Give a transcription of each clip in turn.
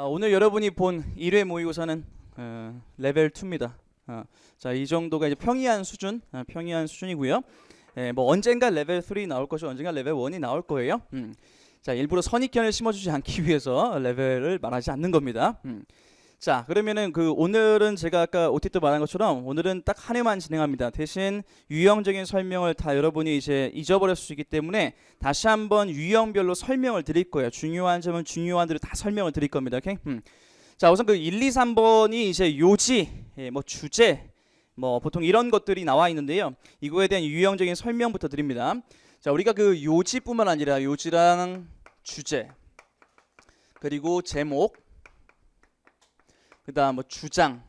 오늘 여러분이 본 1회 모의고사는 레벨 2입니다. 자, 이 정도가 이제 평이한 수준이고요. 뭐 언젠가 레벨 3 나올 것이고 언젠가 레벨 1이 나올 거예요. 자, 일부러 선입견을 심어주지 않기 위해서 레벨을 말하지 않는 겁니다. 자, 그러면은 오늘은 제가 아까 OT도 말한 것처럼 오늘은 딱 한 회만 진행합니다. 대신 유형적인 설명을 다 여러분이 이제 잊어버릴 수 있기 때문에 다시 한번 유형별로 설명을 드릴 거예요. 중요한 점은 중요한 대로 다 설명을 드릴 겁니다. 오케이? 자, 우선 1, 2, 3번이 이제 요지, 뭐 주제, 뭐 보통 이런 것들이 나와 있는데요. 이거에 대한 유형적인 설명부터 드립니다. 자, 우리가 요지뿐만 아니라 요지랑 주제, 그리고 제목, 그 다음 뭐 주장,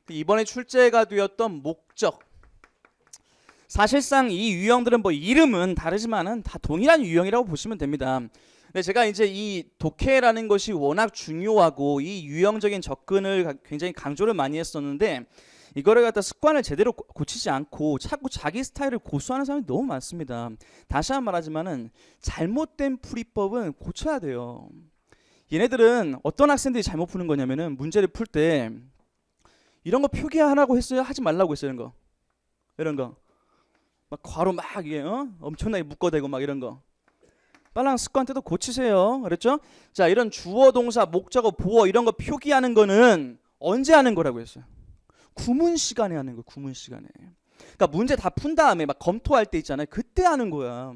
이번에 출제가 되었던 목적, 사실상 이 유형들은 뭐 이름은 다르지만은 다 동일한 유형이라고 보시면 됩니다. 근데 제가 이제 이 독해라는 것이 워낙 중요하고 이 유형적인 접근을 굉장히 강조를 많이 했었는데 이거를 갖다 습관을 제대로 고치지 않고 자꾸 자기 스타일을 고수하는 사람이 너무 많습니다. 다시 한번 말하지만은 잘못된 풀이법은 고쳐야 돼요. 얘네들은 어떤 학생들이 잘못 푸는 거냐면은 문제를 풀 때 이런 거 표기하라고 했어요? 하지 말라고 했어요? 이런 거 막 괄호 막 이게 엄청나게 묶어대고 막 이런 거 빨랑 습관 때도 고치세요. 그랬죠? 자, 이런 주어 동사 목적어 보어 이런 거 표기하는 거는 언제 하는 거라고 했어요? 구문 시간에 하는 거예요. 구문 시간에. 그러니까 문제 다 푼 다음에 막 검토할 때 있잖아요. 그때 하는 거야.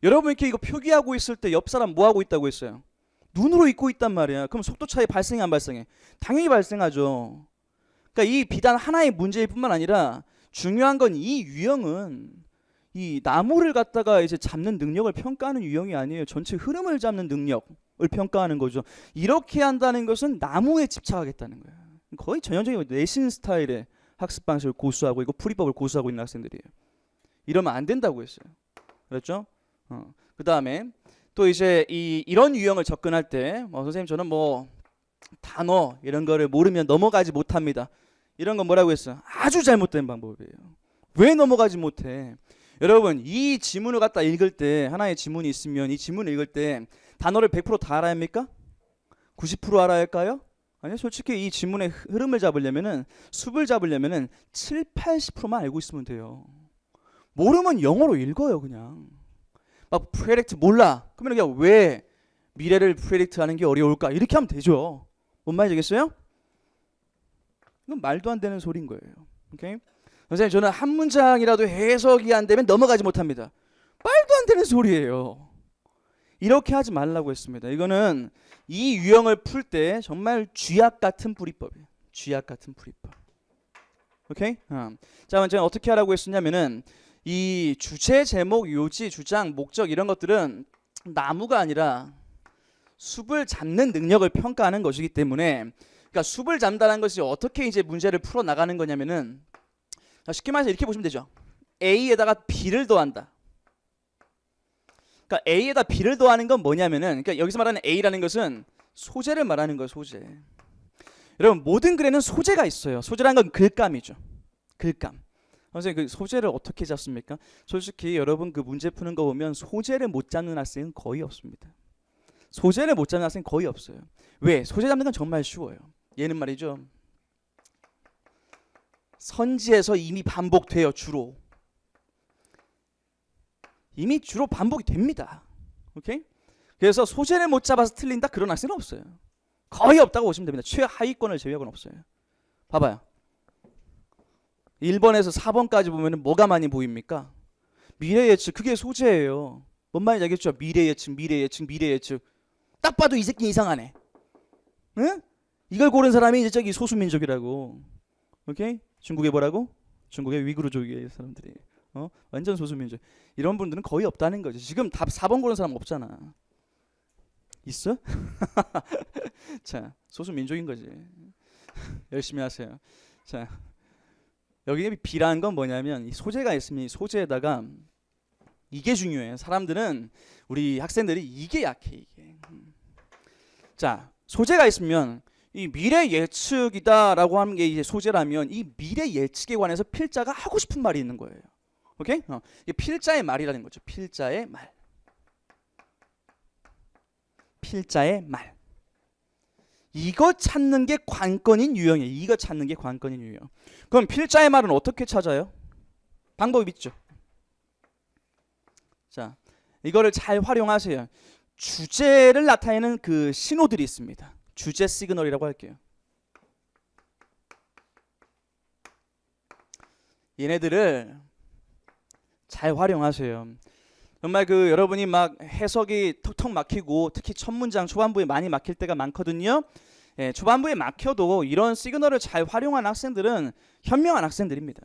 여러분 이렇게 이거 표기하고 있을 때 옆 사람 뭐 하고 있다고 했어요? 눈으로 읽고 있단 말이야. 그럼 속도 차이 발생해 안 발생해? 당연히 발생하죠. 그러니까 이 비단 하나의 문제일 뿐만 아니라 중요한 건 이 유형은 이 나무를 갖다가 이제 잡는 능력을 평가하는 유형이 아니에요. 전체 흐름을 잡는 능력을 평가하는 거죠. 이렇게 한다는 것은 나무에 집착하겠다는 거예요. 거의 전형적인 내신 스타일의 학습 방식을 고수하고 이거 풀이법을 고수하고 있는 학생들이에요. 이러면 안 된다고 했어요. 그렇죠? 그 다음에 또 이제 이런 유형을 접근할 때 선생님 저는 뭐 단어 이런 거를 모르면 넘어가지 못합니다. 이런 건 뭐라고 했어요? 아주 잘못된 방법이에요. 왜 넘어가지 못해? 여러분 이 지문을 갖다 읽을 때 하나의 지문이 있으면 이 지문을 읽을 때 단어를 100% 다 알아야 합니까? 90% 알아야 할까요? 아니요. 솔직히 이 지문의 흐름을 잡으려면은 숲을 잡으려면은 7, 80%만 알고 있으면 돼요. 모르면 영어로 읽어요 그냥. 막 프레딕트 몰라. 그러면 그냥 왜 미래를 프레딕트 하는 게 어려울까? 이렇게 하면 되죠. 뭔 말인지 알겠어요? 이건 말도 안 되는 소리인 거예요. 오케이? 선생님 저는 한 문장이라도 해석이 안 되면 넘어가지 못합니다. 말도 안 되는 소리예요. 이렇게 하지 말라고 했습니다. 이거는 이 유형을 풀 때 정말 쥐약 같은 풀이법이에요. 쥐약 같은 풀이법. 오케이? 자, 먼저 어떻게 하라고 했었냐면은 이 주제, 제목, 요지, 주장, 목적 이런 것들은 나무가 아니라 숲을 잡는 능력을 평가하는 것이기 때문에 그러니까 숲을 잡는다는 것이 어떻게 이제 문제를 풀어 나가는 거냐면은 쉽게 말해서 이렇게 보시면 되죠. A에다가 B를 더한다. 그러니까 A에다 B를 더하는 건 뭐냐면은 그러니까 여기서 말하는 A라는 것은 소재를 말하는 거예요. 소재. 여러분 모든 글에는 소재가 있어요. 소재라는 건 글감이죠. 글감. 선생님 소재를 어떻게 잡습니까? 솔직히 여러분 문제 푸는 거 보면 소재를 못 잡는 학생은 거의 없습니다. 소재를 못 잡는 학생은 거의 없어요. 왜? 소재 잡는 건 정말 쉬워요. 얘는 말이죠. 선지에서 이미 반복돼요. 주로. 이미 주로 반복이 됩니다. 오케이? 그래서 소재를 못 잡아서 틀린다 그런 학생은 없어요. 거의 없다고 보시면 됩니다. 최하위권을 제외하고는 없어요. 봐봐요. 1번에서 4번까지 보면 뭐가 많이 보입니까? 미래 예측. 그게 소재예요. 뭔 말인지 알겠죠? 미래 예측, 미래 예측, 미래 예측. 딱 봐도 이 새끼 이상하네. 응? 이걸 고른 사람이 이제 저기 소수민족이라고. 오케이? 중국에 뭐라고? 중국의 위구르족의 사람들이. 완전 소수민족. 이런 분들은 거의 없다는 거죠. 지금 답 4번 고른 사람 없잖아. 있어? 자, 소수민족인 거지. 열심히 하세요. 자, 여기 B라는 건 뭐냐면 이 소재가 있으면 이 소재에다가 이게 중요해요. 사람들은 우리 학생들이 이게 약해 이게. 자, 소재가 있으면 이 미래 예측이다라고 하는 게 이제 소재라면 이 미래 예측에 관해서 필자가 하고 싶은 말이 있는 거예요. 오케이? 이게 필자의 말이라는 거죠. 필자의 말. 필자의 말. 이거 찾는 게 관건인 유형이에요. 이거 찾는 게 관건인 유형. 그럼 필자의 말은 어떻게 찾아요? 방법이 있죠. 자, 이거를 잘 활용하세요. 주제를 나타내는 그 신호들이 있습니다. 주제 시그널이라고 할게요. 얘네들을 잘 활용하세요. 정말 그 여러분이 막 해석이 턱턱 막히고 특히 첫 문장 초반부에 많이 막힐 때가 많거든요. 예, 초반부에 막혀도 이런 시그널을 잘 활용한 학생들은 현명한 학생들입니다.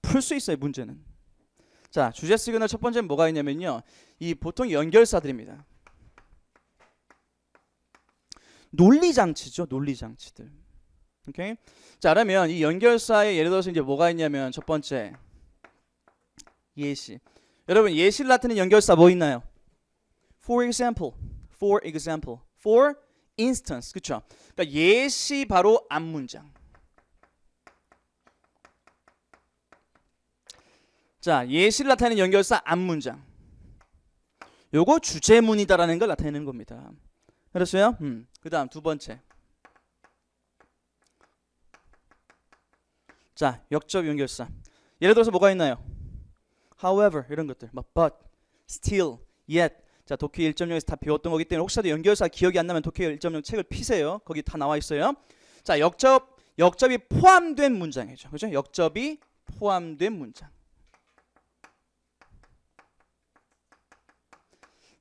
풀 수 있어요, 문제는. 자, 주제 시그널 첫 번째는 뭐가 있냐면요. 이 보통 연결사들입니다. 논리장치죠, 논리장치들. 오케이? 자, 그러면 이 연결사에 예를 들어서 이제 뭐가 있냐면 첫 번째 예시. 여러분 예시를 나타내는 연결사 뭐 있나요? For example, for example, for instance, 그렇죠? 그러니까 예시 바로 앞문장. 자, 예시를 나타내는 연결사 앞문장. 요거 주제문이다라는 걸 나타내는 겁니다. 그렇어요? 그다음 두 번째. 자, 역접 연결사. 예를 들어서 뭐가 있나요? However 이런 것들, but, still, yet. 자, 독해 1.0에서 다 배웠던 거기 때문에 혹시라도 연결사 기억이 안 나면 독해 1.0 책을 피세요. 거기 다 나와 있어요. 자, 역접이 포함된 문장이죠. 그렇죠? 역접이 포함된 문장.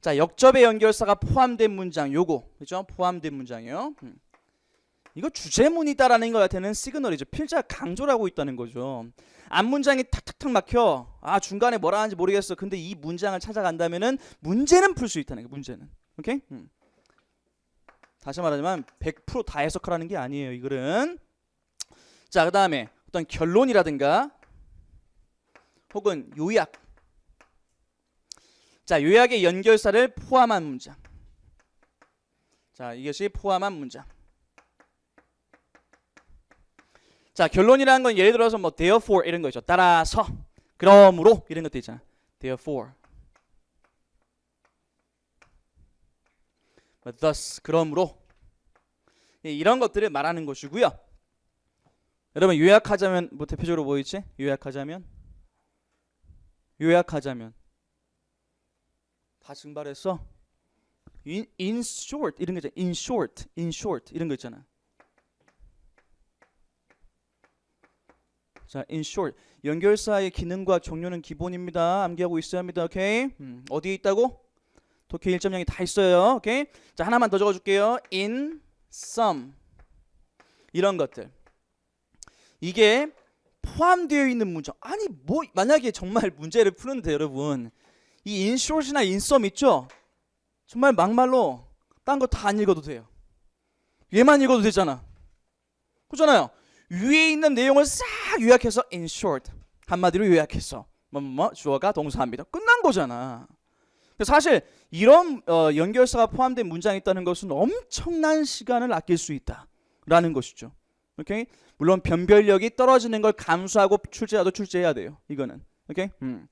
자, 역접의 연결사가 포함된 문장 요거. 그렇죠? 포함된 문장이요. 이거 주제문이다라는 것 같아는 시그널이죠. 필자가 강조를 하고 있다는 거죠. 앞문장이 탁탁탁 막혀. 아, 중간에 뭐라 하는지 모르겠어. 근데 이 문장을 찾아간다면은 문제는 풀 수 있다는 거예요. 문제는. 오케이? 다시 말하지만 100% 다 해석하라는 게 아니에요. 이 글은. 자, 그다음에 어떤 결론이라든가 혹은 요약. 자, 요약의 연결사를 포함한 문장. 자, 이것이 포함한 문장. 자, 결론이라는 건 예를 들어서 뭐 therefore 이런 거 있죠. 따라서, 그러므로 이런 것도 있잖아. therefore, thus, 그러므로 이런 것들을 말하는 것이고요. 여러분 요약하자면 뭐 대표적으로 뭐 있지? 요약하자면 다 증발했어. in short 이런 거 있잖아. in short 이런 거 있잖아. 자, in short 연결사의 기능과 종류는 기본입니다. 암기하고 있어야 합니다. 오케이? 어디에 있다고? 독해 1.0이 다 있어요. 오케이? 자, 하나만 더 적어줄게요. in some 이런 것들. 이게 포함되어 있는 문장. 아니 뭐 만약에 정말 문제를 푸는데 여러분 이 in short이나 in some 있죠? 정말 막말로 딴 거 다 안 읽어도 돼요. 얘만 읽어도 되잖아. 그렇잖아요. 위에 있는 내용을 싹 요약해서 in short 한마디로 요약해서 주어가 동사합니다. 끝난 거잖아. 사실 이런 연결사가 포함된 문장이 있다는 것은 엄청난 시간을 아낄 수 있다라는 것이죠. 오케이? 물론 변별력이 떨어지는 걸 감수하고 출제자도 출제해야 돼요. 이거는. 오케이? 근데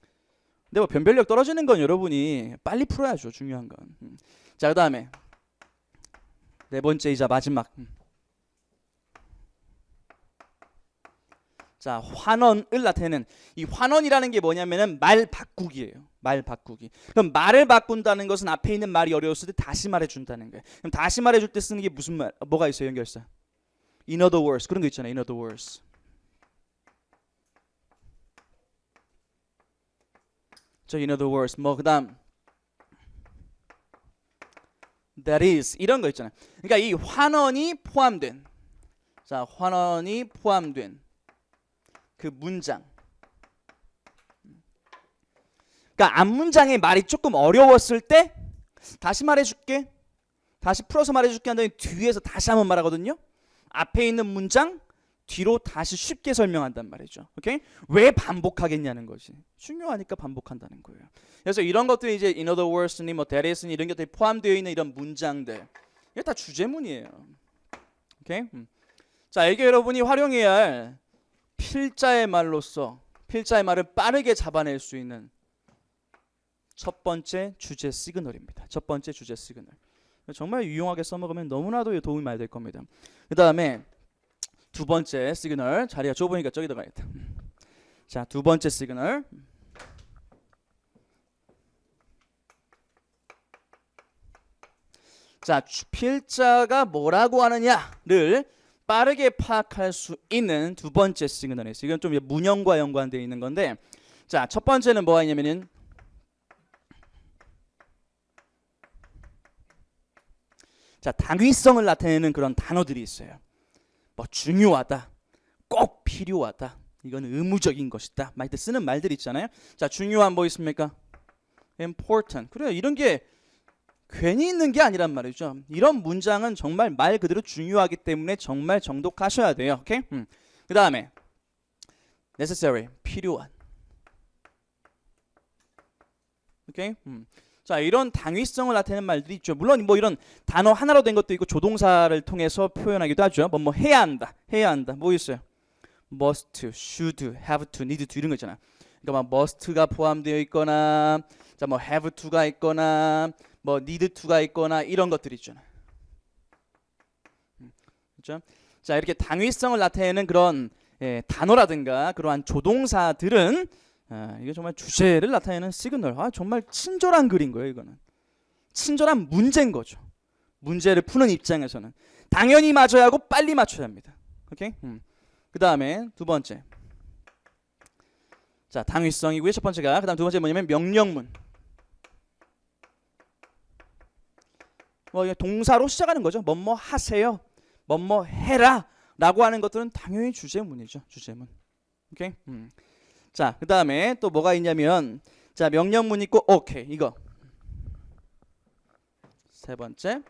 뭐 변별력 떨어지는 건 여러분이 빨리 풀어야죠. 중요한 건. 자, 그다음에 네 번째이자 마지막. 자, 환원을 나타내는 이 환원이라는 게 뭐냐면은 말 바꾸기예요. 말 바꾸기. 그럼 말을 바꾼다는 것은 앞에 있는 말이 어려웠을 때 다시 말해준다는 거예요. 그럼 다시 말해줄 때 쓰는 게 무슨 말? 뭐가 있어요, 연결사? In other words 그런 거 있잖아요. In other words. 저 in other words 뭐 그다음 that is 이런 거 있잖아요. 그러니까 이 환원이 포함된 자, 환원이 포함된 그 문장. 그러니까 앞문장의 말이 조금 어려웠을 때 다시 말해줄게. 다시 풀어서 말해줄게 한 다음에 뒤에서 다시 한번 말하거든요. 앞에 있는 문장 뒤로 다시 쉽게 설명한단 말이죠. 오케이? 왜 반복하겠냐는 것이 중요하니까 반복한다는 거예요. 그래서 이런 것들이 이제 in other words니 뭐 that is니 이런 것들이 포함되어 있는 이런 문장들 이게 다 주제문이에요. 오케이? 자, 이게 여러분이 활용해야 할 필자의 말로서 필자의 말을 빠르게 잡아낼 수 있는 첫 번째 주제 시그널입니다. 첫 번째 주제 시그널. 정말 유용하게 써먹으면 너무나도 도움이 많이 될 겁니다. 그 다음에 두 번째 시그널, 자리가 좁으니까 저기다 가야겠다. 자, 두 번째 시그널. 자, 필자가 뭐라고 하느냐를 빠르게 파악할 수 있는 두 번째 시그널이에요. 이건 좀 문형과 연관되어 있는 건데, 자, 첫 번째는 뭐가 있냐면은 자, 당위성을 나타내는 그런 단어들이 있어요. 뭐 중요하다, 꼭 필요하다, 이건 의무적인 것이다, 막 이때 쓰는 말들 있잖아요. 자, 중요한 뭐 있습니까? important. 그래요. 이런 게 괜히 있는 게 아니란 말이죠. 이런 문장은 정말 말 그대로 중요하기 때문에 정말 정독하셔야 돼요. 오케이? 그 다음에 necessary, 필요한. 오케이? 자, 이런 당위성을 나타내는 말들이 있죠. 물론 뭐 이런 단어 하나로 된 것도 있고 조동사를 통해서 표현하기도 하죠. 뭐 해야 한다, 해야 한다. 뭐 있어요? must, should, have to, need to 이런 거 있잖아. 그러니까 막 must가 포함되어 있거나, 자, 뭐 have to가 있거나, 뭐 need to가 있거나 이런 것들이 있잖아요. 그렇죠? 자, 이렇게 당위성을 나타내는 그런 단어라든가 그러한 조동사들은 이게 정말 주제를 나타내는 시그널. 정말 친절한 글인 거예요. 이거는 친절한 문제인 거죠. 문제를 푸는 입장에서는 당연히 맞아야 하고 빨리 맞춰야 합니다. 오케이? 그 다음에 두 번째, 자, 당위성이고요. 첫 번째가. 그 다음 두 번째 뭐냐면 명령문. 뭐 동사로 시작하는 거죠. 뭐뭐 하세요, 뭐뭐 해라 라고 하는 것들은 당연히 주제문이죠. 주제문. 오케이? 자, 그 다음에 또 뭐가 있냐면, 자, 명령문 있고 오케이, 이거 세 번째,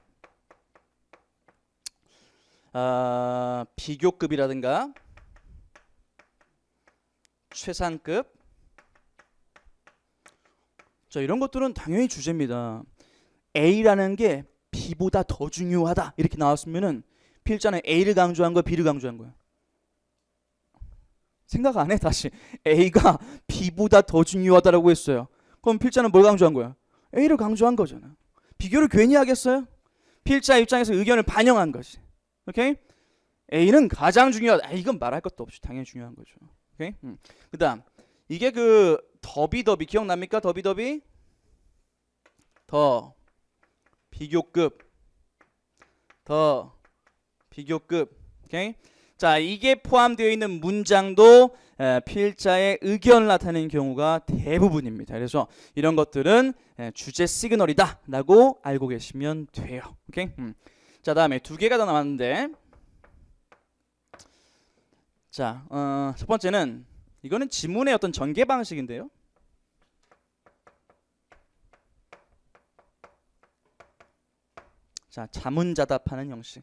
비교급이라든가 최상급, 자, 이런 것들은 당연히 주제입니다. A라는 게 B보다 더 중요하다 이렇게 나왔으면은 필자는 A를 강조한 거야, B를 강조한 거야? 생각 안 해. 다시 A가 B보다 더 중요하다라고 했어요. 그럼 필자는 뭘 강조한 거야? A를 강조한 거잖아. 비교를 괜히 하겠어요? 필자 입장에서 의견을 반영한 거지. 오케이? A는 가장 중요하다. 이건 말할 것도 없이 당연히 중요한 거죠. 오케이? 그다음 이게 그 더비더비 기억납니까? 더비더비 더 비교급, 더 비교급. 오케이? 자, 이게 포함되어 있는 문장도 필자의 의견을 나타내는 경우가 대부분입니다. 그래서 이런 것들은 주제 시그널이다 라고 알고 계시면 돼요. 오케이? 자, 다음에 두 개가 더 남았는데, 자, 첫 번째는 이거는 지문의 어떤 전개 방식인데요. 자, 자문자답하는 형식.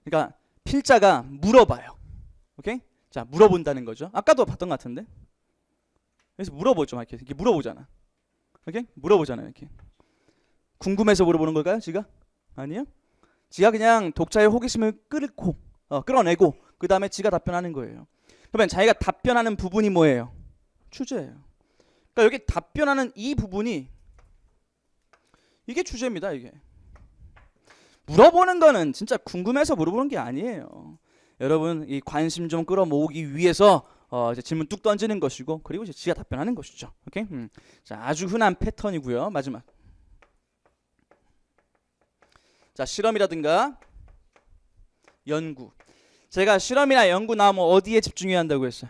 그러니까 필자가 물어봐요. 오케이? 자, 물어본다는 거죠. 아까도 봤던 것 같은데. 그래서 물어보죠. 이렇게 물어보잖아. 오케이? 물어보잖아요. 이렇게. 궁금해서 물어보는 걸까요? 지가? 아니요. 지가 그냥 독자의 호기심을 끌어내고 그 다음에 지가 답변하는 거예요. 그러면 자기가 답변하는 부분이 뭐예요? 주제예요. 그러니까 여기 답변하는 이 부분이 이게 주제입니다. 이게. 물어보는 거는 진짜 궁금해서 물어보는 게 아니에요. 여러분 이 관심 좀 끌어모으기 위해서 이제 질문 뚝 던지는 것이고, 그리고 이제 지가 답변하는 것이죠. 오케이? 자, 아주 흔한 패턴이고요. 마지막. 자, 실험이라든가 연구. 제가 실험이나 연구 나오면 어디에 집중해야 한다고 했어요?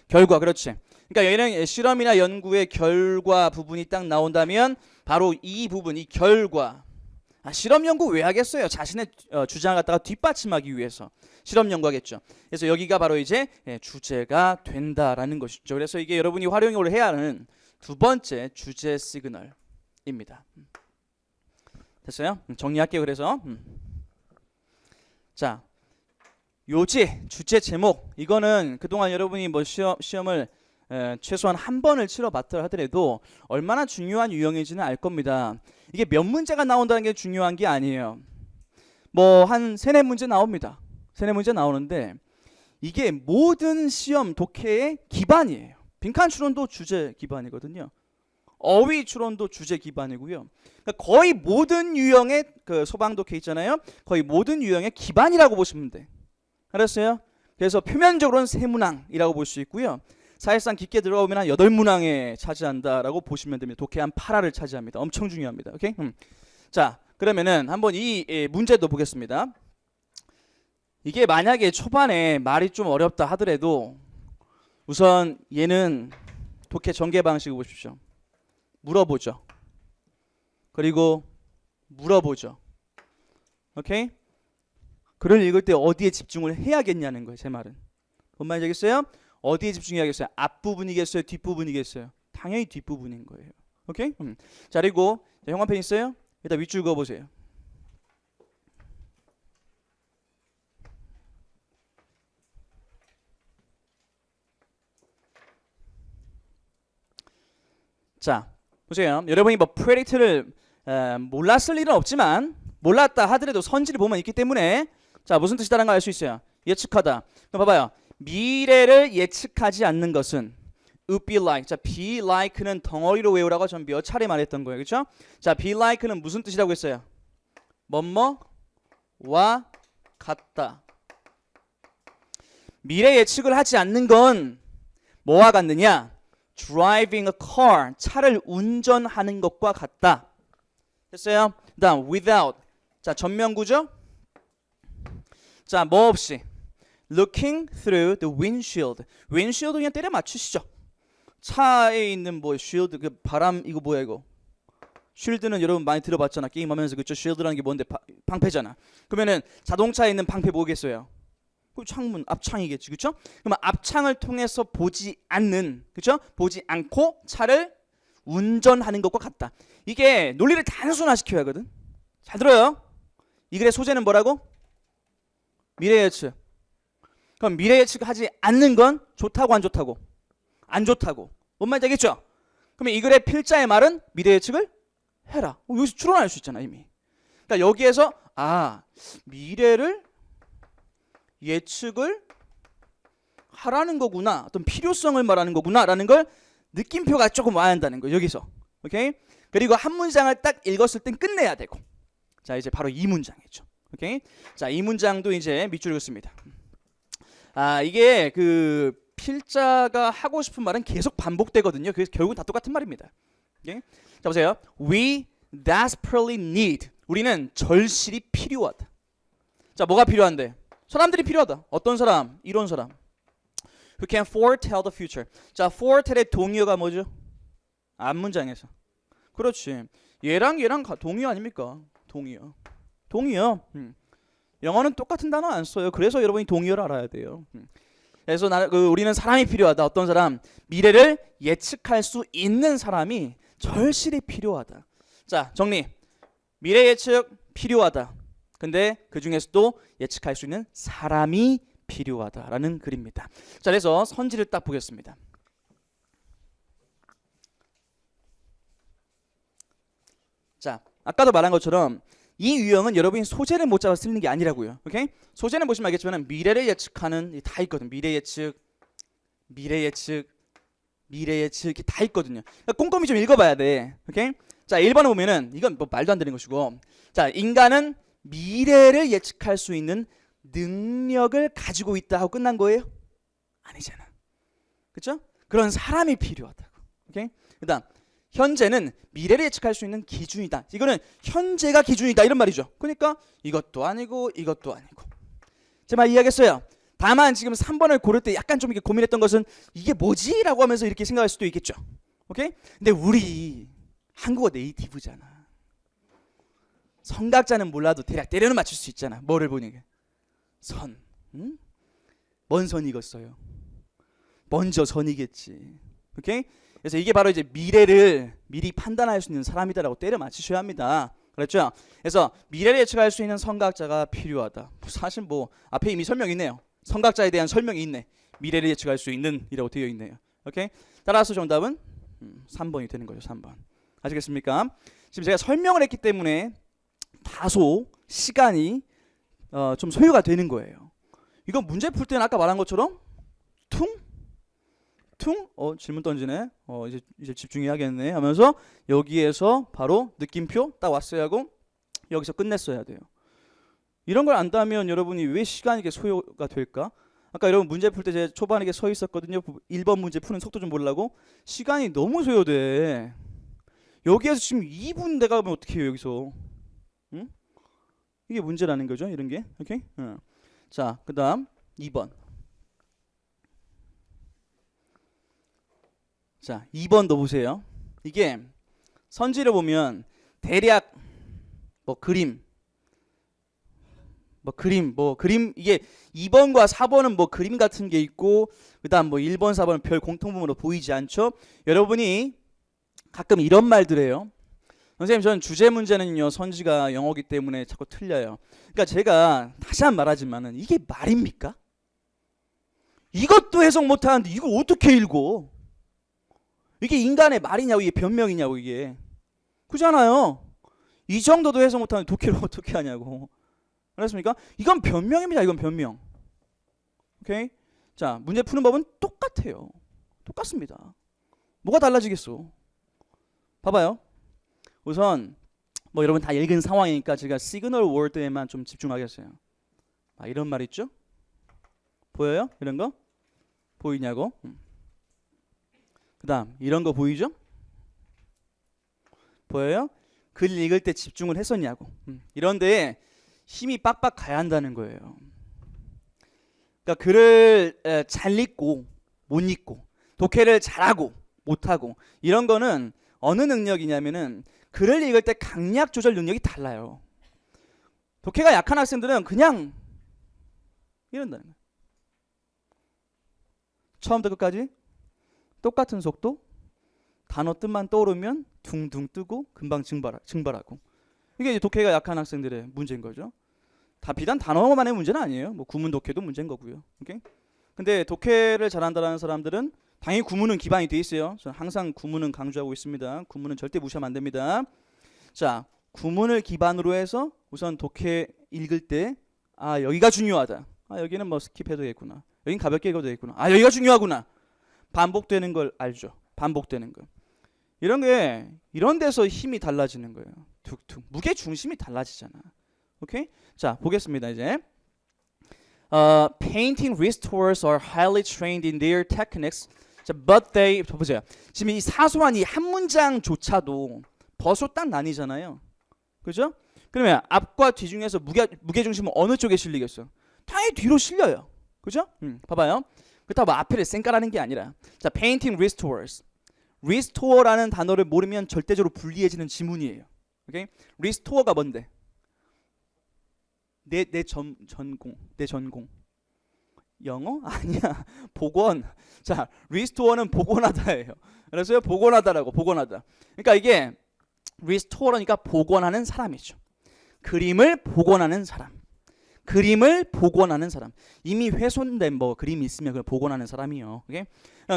결과. 그렇지. 그러니까 이런 실험이나 연구의 결과 부분이 딱 나온다면 바로 이 부분, 이 결과. 실험 연구 왜 하겠어요? 자신의 주장을 갖다가 뒷받침하기 위해서 실험 연구하겠죠. 그래서 여기가 바로 이제 주제가 된다라는 것이죠. 그래서 이게 여러분이 활용을 해야 하는 두 번째 주제 시그널입니다. 됐어요? 정리할게요. 그래서 자, 요지, 주제 제목, 이거는 그동안 여러분이 뭐 시험을 최소한 한 번을 치러봤다 하더라도 얼마나 중요한 유형인지는 알 겁니다. 이게 몇 문제가 나온다는 게 중요한 게 아니에요. 뭐 한 3-4문제 나옵니다. 3-4문제 나오는데 이게 모든 시험 독해의 기반이에요. 빈칸 추론도 주제 기반이거든요. 어휘 추론도 주제 기반이고요. 그러니까 거의 모든 유형의 그 소방 독해 있잖아요. 거의 모든 유형의 기반이라고 보시면 돼. 알았어요? 그래서 표면적으로는 세 문항이라고 볼 수 있고요. 사실상 깊게 들어가보면 한 8문항에 차지한다라고 보시면 됩니다. 독해 한 8화를 차지합니다. 엄청 중요합니다. 오케이? 자, 그러면은 한번 이 문제도 보겠습니다. 이게 만약에 초반에 말이 좀 어렵다 하더라도 우선 얘는 독해 전개 방식을 보십시오. 물어보죠. 그리고 물어보죠. 오케이? 글을 읽을 때 어디에 집중을 해야겠냐는 거예요. 제 말은. 뭔 말인지 알겠어요? 어디에 집중해야겠어요? 앞부분이겠어요? 뒷부분이겠어요? 당연히 뒷부분인 거예요. 오케이? 자, 그리고 형광펜 있어요? 일단 윗줄 그어보세요. 자, 보세요. 여러분이 뭐 predict를 몰랐을 일은 없지만 몰랐다 하더라도 선지를 보면 있기 때문에 자, 무슨 뜻이다라는 걸 알 수 있어요. 예측하다. 그럼 봐봐요. 미래를 예측하지 않는 것은 would be like. 자, be like는 덩어리로 외우라고 전 몇 차례 말했던 거예요. 그렇죠? 자, be like는 무슨 뜻이라고 했어요? 뭐뭐와 같다. 미래 예측을 하지 않는 건 뭐와 같느냐? driving a car. 차를 운전하는 것과 같다. 됐어요? 그다음 without. 자, 전면구죠? 자, 뭐 없이 looking through the windshield. windshield 그냥 때려 맞추시죠. 차에 있는 뭐 shield 그 바람 이거 뭐야 이거? 쉴드는 여러분 많이 들어봤잖아. 게임하면서 그쵸? shield라는 게 뭔데? 방패잖아. 그러면은 자동차에 있는 방패 뭐겠어요? 그 창문 앞창이겠지, 그렇죠? 그러면 앞창을 통해서 보지 않는, 그렇죠? 보지 않고 차를 운전하는 것과 같다. 이게 논리를 단순화시켜야 하거든. 잘 들어요. 이 글의 소재는 뭐라고? 미래 예측. 그럼 미래 예측하지 않는 건 좋다고 안 좋다고? 안 좋다고. 뭔 말인지 알겠죠? 그러면 이 글의 필자의 말은 미래 예측을 해라. 여기서 추론할 수 있잖아 이미. 그러니까 여기에서 미래를 예측을 하라는 거구나. 어떤 필요성을 말하는 거구나라는 걸 느낌표가 조금 와야 한다는 거예요. 여기서. 오케이? 그리고 한 문장을 딱 읽었을 땐 끝내야 되고. 자, 이제 바로 이 문장이죠. 오케이? 자, 이 문장도 이제 밑줄 긋습니다. 이게 그 필자가 하고 싶은 말은 계속 반복되거든요. 그래서 결국은 다 똑같은 말입니다. 오케이? 자, 보세요. We desperately need. 우리는 절실히 필요하다. 자, 뭐가 필요한데? 사람들이 필요하다. 어떤 사람? 이런 사람. Who can foretell the future. 자, foretell의 동의어가 뭐죠? 앞문장에서. 그렇지. 얘랑 동의어 아닙니까? 동의어. 동의어. 영어는 똑같은 단어 안 써요. 그래서 여러분이 동의어를 알아야 돼요. 그래서 우리는 사람이 필요하다. 어떤 사람? 미래를 예측할 수 있는 사람이 절실히 필요하다. 자, 정리. 미래 예측 필요하다. 근데 그 중에서도 예측할 수 있는 사람이 필요하다라는 글입니다. 자, 그래서 선지를 딱 보겠습니다. 자, 아까도 말한 것처럼 이 유형은 여러분이 소재를 못 잡아 쓰는 게 아니라고요. 오케이? 소재는 보시면 알겠지만 미래를 예측하는 다 있거든. 미래 예측 이렇게 다 있거든요. 그러니까 꼼꼼히 좀 읽어봐야 돼. 오케이? 자, 1번을 보면은 이건 뭐 말도 안 되는 것이고, 자, 인간은 미래를 예측할 수 있는 능력을 가지고 있다 하고 끝난 거예요? 아니잖아. 그렇죠? 그런 사람이 필요하다고. 오케이? 그다음 현재는 미래를 예측할 수 있는 기준이다. 이거는 현재가 기준이다 이런 말이죠. 그러니까 이것도 아니고 이것도 아니고. 제 말 이해하겠어요? 다만 지금 3번을 고를 때 약간 좀 이렇게 고민했던 것은 이게 뭐지? 라고 하면서 이렇게 생각할 수도 있겠죠. 오케이? 근데 우리 한국어 네이티브잖아. 성각자는 몰라도 대략 때려는 맞출 수 있잖아. 뭐를 보니까 선. 응? 뭔 선이겠어요? 먼저 선이겠지. 오케이? 그래서 이게 바로 이제 미래를 미리 판단할 수 있는 사람이다라고 때려 맞추셔야 합니다. 그렇죠? 그래서 미래를 예측할 수 있는 선각자가 필요하다. 사실 뭐 앞에 이미 설명이 있네요. 선각자에 대한 설명이 있네. 미래를 예측할 수 있는 이라고 되어 있네요. 오케이? 따라서 정답은 3번이 되는 거죠. 3번. 아시겠습니까? 지금 제가 설명을 했기 때문에 다소 시간이 좀 소요가 되는 거예요. 이거 문제 풀 때는 아까 말한 것처럼 퉁 질문 던지네. 이제 집중해야겠네 하면서 여기에서 바로 느낌표 딱 왔어야 하고 여기서 끝냈어야 돼요. 이런 걸 안다면 여러분이 왜 시간이 이게 소요가 될까? 아까 여러분 문제 풀 때 제가 초반에 서 있었거든요. 1번 문제 푸는 속도 좀 보려고. 시간이 너무 소요돼. 여기에서 지금 2분 내가 가면 어떻게 해요 여기서? 응? 이게 문제라는 거죠. 이런 게. 오케이? 자, 그 다음 2번. 자, 2번도 보세요. 이게 선지를 보면 대략 그림 이게 2번과 4번은 그림 같은 게 있고 그다음 1번, 4번은 별 공통분모로 보이지 않죠? 여러분이 가끔 이런 말들 해요. 선생님, 저는 주제 문제는요 선지가 영어기 때문에 자꾸 틀려요. 그러니까 제가 다시 한 번 말하지만은 이게 말입니까? 이것도 해석 못하는데 이걸 어떻게 읽어? 이게 인간의 말이냐고 이게 변명이냐고 이게. 그잖아요. 이 정도도 해석 못하는데 독해를 어떻게 하냐고. 알았습니까? 이건 변명입니다. 이건 변명. 오케이? 자, 문제 푸는 법은 똑같아요. 똑같습니다. 뭐가 달라지겠어? 봐봐요. 우선 여러분 다 읽은 상황이니까 제가 시그널 월드에만 좀 집중하겠어요. 이런 말 있죠? 보여요? 이런 거? 보이냐고? 그 다음 이런 거 보이죠? 보여요? 글 읽을 때 집중을 했었냐고. 이런데 힘이 빡빡 가야 한다는 거예요. 그러니까 글을 잘 읽고 못 읽고 독해를 잘하고 못하고 이런 거는 어느 능력이냐면은 글을 읽을 때 강약 조절 능력이 달라요. 독해가 약한 학생들은 그냥 이런다는 거예요. 처음부터 끝까지 똑같은 속도, 단어 뜻만 떠오르면 둥둥 뜨고 금방 증발하고. 이게 이제 독해가 약한 학생들의 문제인 거죠. 다 비단 단어만의 문제는 아니에요. 구문 독해도 문제인 거고요. 오케이? 근데 독해를 잘한다는 사람들은 당연히 구문은 기반이 돼 있어요. 저는 항상 구문은 강조하고 있습니다. 구문은 절대 무시하면 안 됩니다. 자, 구문을 기반으로 해서 우선 독해 읽을 때 여기가 중요하다. 여기는 스킵해도 되겠구나. 여긴 가볍게 읽어도 되겠구나. 여기가 중요하구나. 반복되는 걸 알죠. 반복되는 거. 이런 데서 힘이 달라지는 거예요. 툭툭. 무게 중심이 달라지잖아. 오케이? 자, 보겠습니다. 이제. Painting restorers are highly trained in their techniques. 자, but they 보세요. 지금 이 사소한 이 한 문장조차도 벗으로 딱 나뉘잖아요. 그죠? 그러면 앞과 뒤 중에서 무게 중심은 어느 쪽에 실리겠어? 당연히 뒤로 실려요. 그죠? 봐봐요. 그렇다고 앞에를 쌩까라는 게 아니라, 자, painting restorers. restore라는 단어를 모르면 절대적으로 불리해지는 지문이에요. 오케이? restore가 뭔데? 내 전공. 영어? 아니야. 복원. 자, restore는 복원하다예요. 그래서 복원하다라고, 복원하다. 그러니까 이게 restore니까 복원하는 사람이죠. 그림을 복원하는 사람. 그림을 복원하는 사람. 이미 훼손된 그림이 있으면 그걸 복원하는 사람이요. 오케이?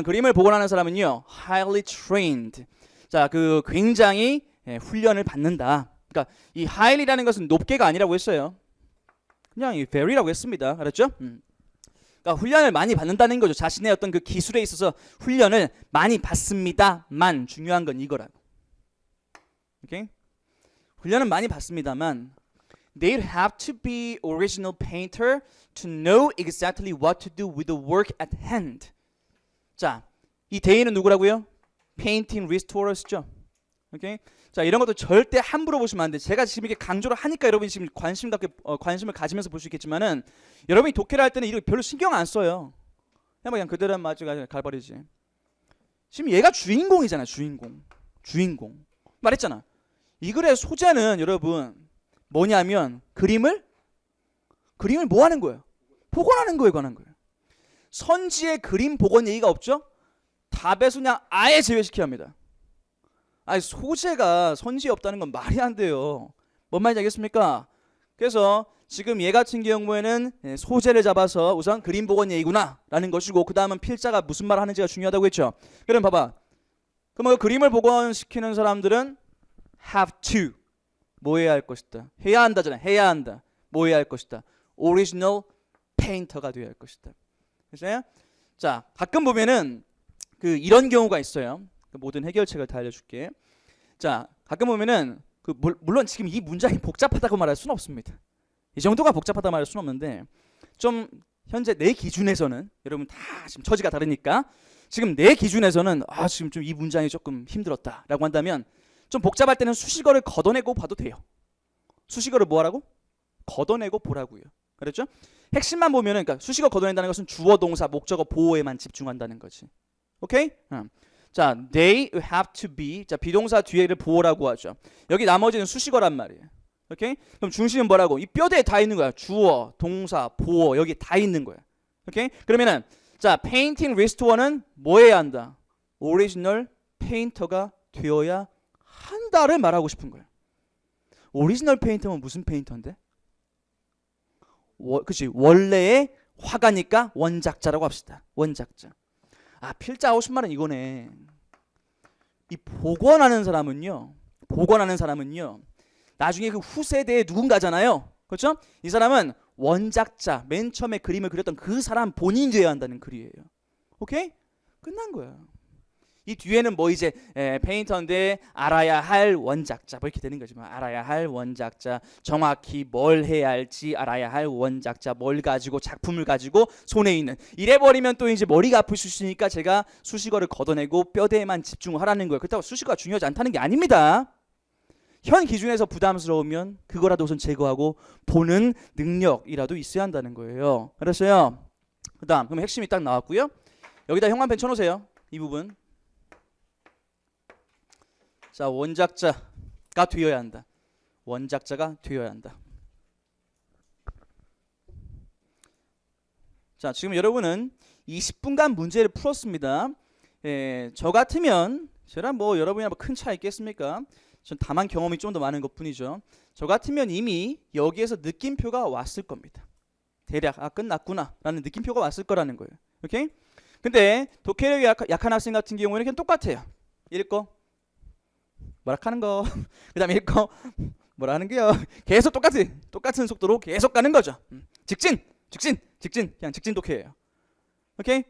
그림을 복원하는 사람은요, highly trained. 자, 굉장히 훈련을 받는다. 그러니까 이 highly라는 것은 높게가 아니라고 했어요. 그냥 very라고 했습니다. 알았죠? 그러니까 훈련을 많이 받는다는 거죠. 자신의 어떤 그 기술에 있어서 훈련을 많이 받습니다만 중요한 건 이거라고. 오케이? 훈련은 많이 받습니다만 they'd have to be original painter to know exactly what to do with the work at hand. 자, 이 they는 누구라고요? Painting restorers죠. 오케이? 자, 이런 것도 절대 함부로 보시면 안 돼. 제가 지금 이렇게 강조를 하니까 여러분이 지금 관심을 가지면서 볼 수 있겠지만은 여러분이 독해를 할 때는 이거 별로 신경 안 써요. 그냥 그대로 맞아 갈버리지. 지금 얘가 주인공이잖아. 주인공. 말했잖아. 이 글의 소재는 여러분 뭐냐면 그림을 뭐 하는 거예요? 복원하는 거에 관한 거예요. 선지의 그림 복원 얘기가 없죠? 답에서 그냥 아예 제외시켜야 합니다. 소재가 선지에 없다는 건 말이 안 돼요. 뭔 말인지 알겠습니까? 그래서 지금 얘 같은 경우에는 소재를 잡아서 우선 그림 복원 얘기구나 라는 것이고, 그 다음은 필자가 무슨 말 하는지가 중요하다고 했죠. 그럼 봐봐. 그럼 그림을 복원시키는 사람들은 have to 뭐 해야 할 것이다. 해야 한다잖아. 해야 한다. 뭐 해야 할 것이다. original painter가 되어야 할 것이다. 그래서 자, 가끔 보면은 이런 경우가 있어요. 모든 해결책을 다 알려줄게. 자, 가끔 보면은 물론 지금 이 문장이 복잡하다고 말할 수는 없습니다. 이 정도가 복잡하다 말할 수는 없는데 좀 현재 내 기준에서는 여러분 다 지금 처지가 다르니까 지금 내 기준에서는 지금 좀 이 문장이 조금 힘들었다라고 한다면 좀 복잡할 때는 수식어를 걷어내고 봐도 돼요. 수식어를 뭐 하라고? 걷어내고 보라고요. 그렇죠? 핵심만 보면은 그러니까 수식어 걷어낸다는 것은 주어, 동사, 목적어, 보어에만 집중한다는 거지. 오케이? 자, they have to be. 자, 비동사 뒤에를 보어라고 하죠. 여기 나머지는 수식어란 말이에요. 오케이? 그럼 중심은 뭐라고? 이 뼈대에 다 있는 거야. 주어, 동사, 보어 여기 다 있는 거야. 오케이? 그러면은 자, 페인팅 리스토어는 뭐 해야 한다? 오리지널 페인터가 되어야 한다를 말하고 싶은 거예요. 오리지널 페인터는 무슨 페인터인데? 그치, 원래의 화가니까 원작자라고 합시다. 원작자. 필자 하고 싶은 말은 이거네. 이 복원하는 사람은요 나중에 그 후세대의 누군가잖아요. 그렇죠? 이 사람은 원작자, 맨 처음에 그림을 그렸던 그 사람 본인이 되어야 한다는 글이에요. 오케이? 끝난 거야. 이 뒤에는 뭐 이제 페인터인데 알아야 할 원작자 뭐 이렇게 되는 거지. 알아야 할 원작자, 정확히 뭘 해야 할지 알아야 할 원작자, 뭘 가지고 작품을 가지고 손에 있는. 이래 버리면 또 이제 머리가 아플 수 있으니까 제가 수식어를 걷어내고 뼈대에만 집중하라는 거예요. 그렇다고 수식어가 중요하지 않다는 게 아닙니다. 현 기준에서 부담스러우면 그거라도 우선 제거하고 보는 능력이라도 있어야 한다는 거예요. 알았어요? 그다음 그럼 핵심이 딱 나왔고요. 여기다 형광펜 쳐놓으세요. 이 부분. 자, 원작자가 되어야 한다. 원작자가 되어야 한다. 자, 지금 여러분은 20분간 문제를 풀었습니다. 저 같으면 제가 뭐 여러분이랑 큰 차이 있겠습니까? 전 다만 경험이 좀 더 많은 것뿐이죠. 저 같으면 이미 여기에서 느낌표가 왔을 겁니다. 대략 끝났구나 라는 느낌표가 왔을 거라는 거예요. 오케이? 근데 독해력이 약한 학생 같은 경우에는 그냥 똑같아요. 읽고 뭐라 하는 거 그 다음에 읽고 뭐라 하는 게요. 계속 똑같은 속도로 계속 가는 거죠. 직진 그냥 직진 독해예요. 오케이?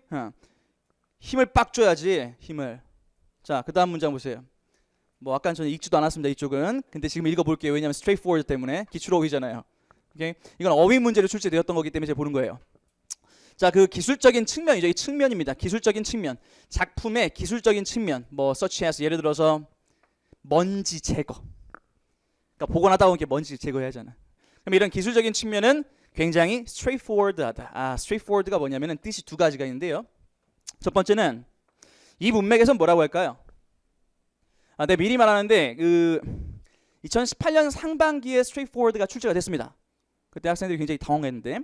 힘을 빡 줘야지. 힘을. 자, 그 다음 문장 보세요. 뭐 아까 저는 읽지도 않았습니다. 이쪽은. 근데 지금 읽어볼게요. 왜냐하면 straightforward 때문에 기출 어휘잖아요. 오케이? 이건 어휘 문제로 출제되었던 거기 때문에 제가 보는 거예요. 자, 그 기술적인 측면이죠. 이 측면입니다. 기술적인 측면. 작품의 기술적인 측면. 뭐 such as 예를 들어서 먼지 제거. 그러니까 복원하다 보면 먼지 제거해야 하잖아. 그럼 이런 기술적인 측면은 굉장히 straightforward하다. straightforward가 뭐냐면은 뜻이 두 가지가 있는데요. 첫 번째는 이 문맥에서 뭐라고 할까요? 내가 미리 말하는데 2018년 상반기에 straightforward가 출제가 됐습니다. 그때 학생들이 굉장히 당황했는데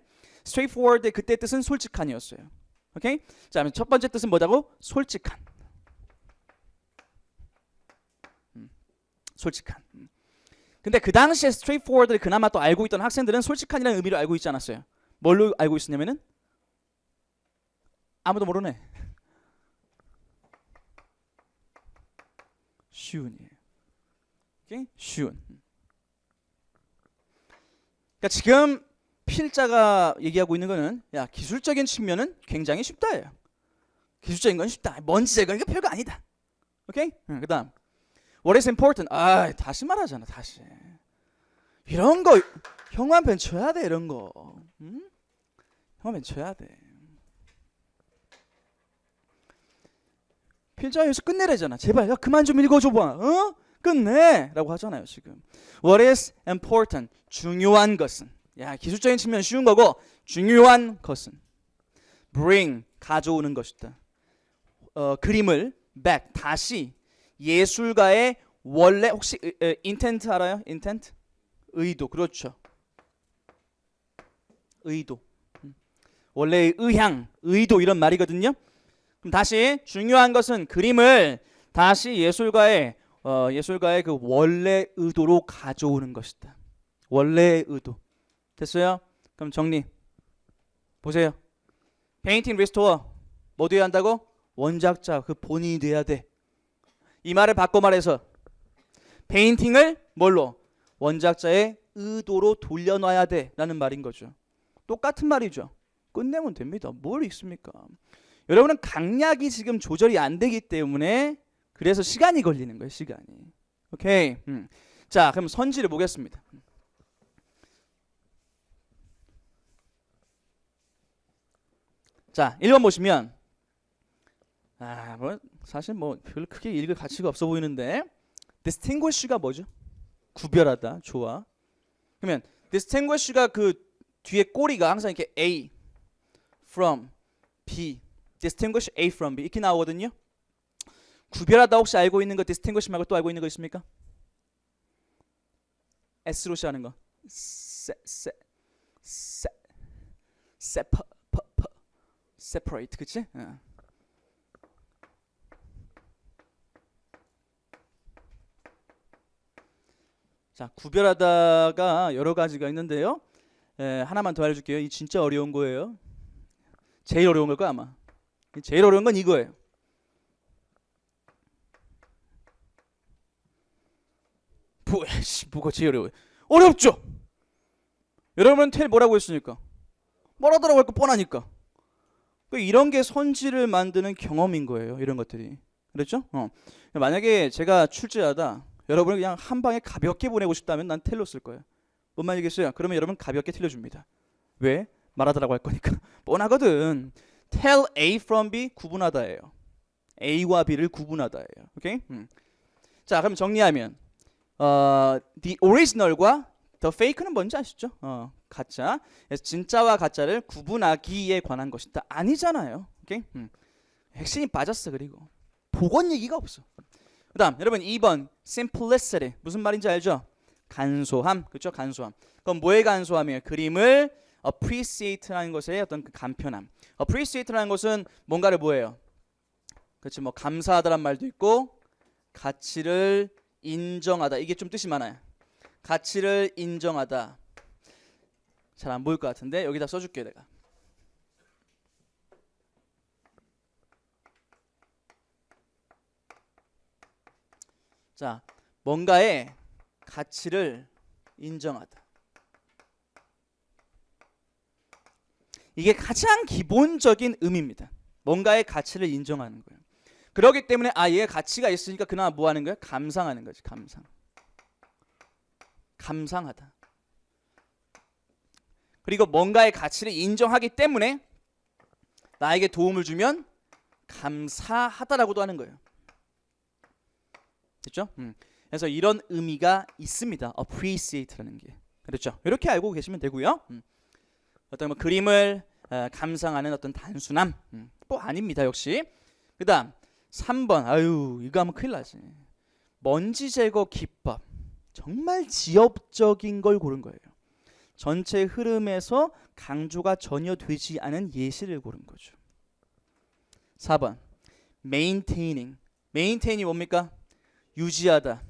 straightforward의 그때 뜻은 솔직한이었어요. 오케이? 자, 첫 번째 뜻은 뭐라고? 솔직한. 솔직한. 근데 그 당시에 straightforward를 그나마 또 알고 있던 학생들은 솔직한이라는 의미로 알고 있지 않았어요. 뭘로 알고 있었냐면은 아무도 모르네. 쉬운이에요. 오케이? 쉬운. 그러니까 지금 필자가 얘기하고 있는 거는 기술적인 측면은 굉장히 쉽다예요. 기술적인 건 쉽다. 먼지 제거 이거 별거 아니다. 오케이? 그다음 What is important? 다시 말하잖아. 다시. 이런 거 형광펜 쳐야 돼. 이런 거. 형광펜 쳐야 돼. 필자 여기서 끝내래잖아. 제발 그만 좀 읽어줘봐. 끝내 라고 하잖아요. 지금 What is important? 중요한 것은. 기술적인 측면 쉬운 거고 중요한 것은 bring 가져오는 것이다. 그림을 back 다시 예술가의 원래 혹시 intent 알아요? intent? 의도. 그렇죠. 의도. 원래의 의향, 의도 이런 말이거든요. 그럼 다시 중요한 것은 그림을 다시 예술가의 그 원래 의도로 가져오는 것이다. 원래의 의도. 됐어요? 그럼 정리. 보세요. 페인팅 리스토어 뭐 돼야 한다고? 원작자 그 본인이 돼야 돼. 이 말을 바꿔 말해서 페인팅을 뭘로? 원작자의 의도로 돌려놔야 돼 라는 말인 거죠. 똑같은 말이죠. 끝내면 됩니다. 뭘 읽습니까? 여러분은 강약이 지금 조절이 안 되기 때문에 그래서 시간이 걸리는 거예요. 시간이. 오케이. 자, 그럼 선지를 보겠습니다. 자, 1번 보시면 뭐 사실 뭐 별로 크게 읽을 가치가 없어 보이는데 distinguish가 뭐죠? 구별하다. 좋아. 그러면 distinguish가 그 뒤에 꼬리가 항상 이렇게 A from B, distinguish A from B 이렇게 나오거든요. 구별하다 혹시 알고 있는 거 distinguish 말고 또 알고 있는 거 있습니까? S로 시작하는 거. separate, 그치? 자, 구별하다가 여러 가지가 있는데요. 하나만 더 알려줄게요. 이 진짜 어려운 거예요. 제일 어려운 걸 거야 아마. 제일 어려운 건 이거예요. 뭐가 제일 어려워요? 어렵죠? 여러분 텔 뭐라고 했으니까? 뭐라더라고 할 거 뻔하니까. 이런 게 선지를 만드는 경험인 거예요. 이런 것들이. 그렇죠? 만약에 제가 출제하다 여러분을 그냥 한 방에 가볍게 보내고 싶다면 난 텔로 쓸 거예요. 뭔 말이겠어요? 그러면 여러분 가볍게 틀려줍니다. 왜? 말하더라고 할 거니까. 뻔하거든. tell A from B 구분하다예요. A와 B를 구분하다예요. 오케이? 자, 그럼 정리하면 the original과 the fake는 뭔지 아시죠? 가짜. 그래서 진짜와 가짜를 구분하기에 관한 것이다. 아니잖아요. 오케이? 핵심이 빠졌어. 그리고 복원 얘기가 없어. 그다음 여러분 2번 simplicity 무슨 말인지 알죠? 간소함. 그렇죠? 간소함. 그럼 뭐의 간소함이에요? 그림을 appreciate라는 것의 어떤 그 간편함. appreciate라는 것은 뭔가를 뭐예요? 그렇지 뭐 감사하다란 말도 있고 가치를 인정하다. 이게 좀 뜻이 많아요. 가치를 인정하다. 잘 안 보일 것 같은데 여기다 써줄게 내가. 자, 뭔가의 가치를 인정하다. 이게 가장 기본적인 의미입니다. 뭔가의 가치를 인정하는 거예요. 그렇기 때문에 얘가 가치가 있으니까 그나마 뭐 하는 거예요? 감상하는 거지. 감상하다. 그리고 뭔가의 가치를 인정하기 때문에 나에게 도움을 주면 감사하다라고도 하는 거예요. 됐죠? 그래서 이런 의미가 있습니다. appreciate라는 게. 그렇죠? 이렇게 알고 계시면 되고요. 어떤 뭐 그림을 감상하는 어떤 단순함. 뭐 아닙니다. 역시. 그다음 3번. 아유, 이거 하면 큰일 나지. 먼지 제거 기법. 정말 지엽적인 걸 고른 거예요. 전체 흐름에서 강조가 전혀 되지 않은 예시를 고른 거죠. 4번. maintaining 뭡니까? 유지하다.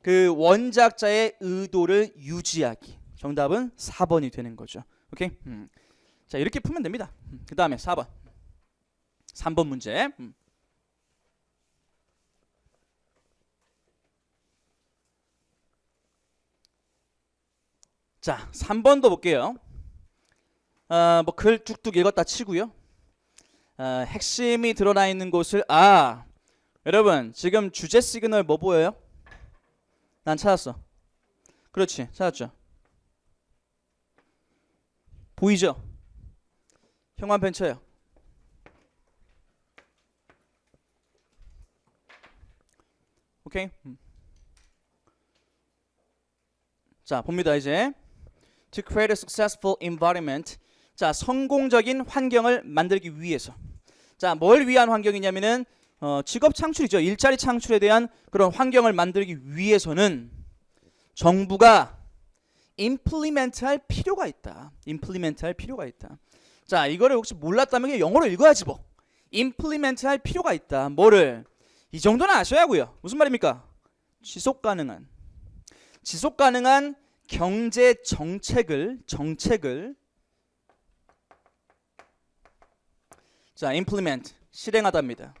그 원작자의 의도를 유지하기. 정답은 4번이 되는 거죠. 오케이? 자, 이렇게 풀면 됩니다. 그 다음에 4번. 3번 문제. 자, 3번도 볼게요. 뭐 글 뚝뚝 읽었다 치고요. 핵심이 드러나 있는 곳을 여러분 지금 주제 시그널 뭐 보여요? 난 찾았어. 그렇지, 찾았죠. 보이죠? 형광펜 쳐요. 오케이. 자, 봅니다 이제. To create a successful environment. 자, 성공적인 환경을 만들기 위해서. 자, 뭘 위한 환경이냐면은 직업 창출이죠. 일자리 창출에 대한 그런 환경을 만들기 위해서는 정부가 implement할 필요가 있다. 자, 이거를 혹시 몰랐다면 영어로 읽어야지 뭐. implement할 필요가 있다. 뭐를? 이 정도는 아셔야 하고요. 무슨 말입니까? 지속 가능한 경제 정책을 자, implement 실행하답니다.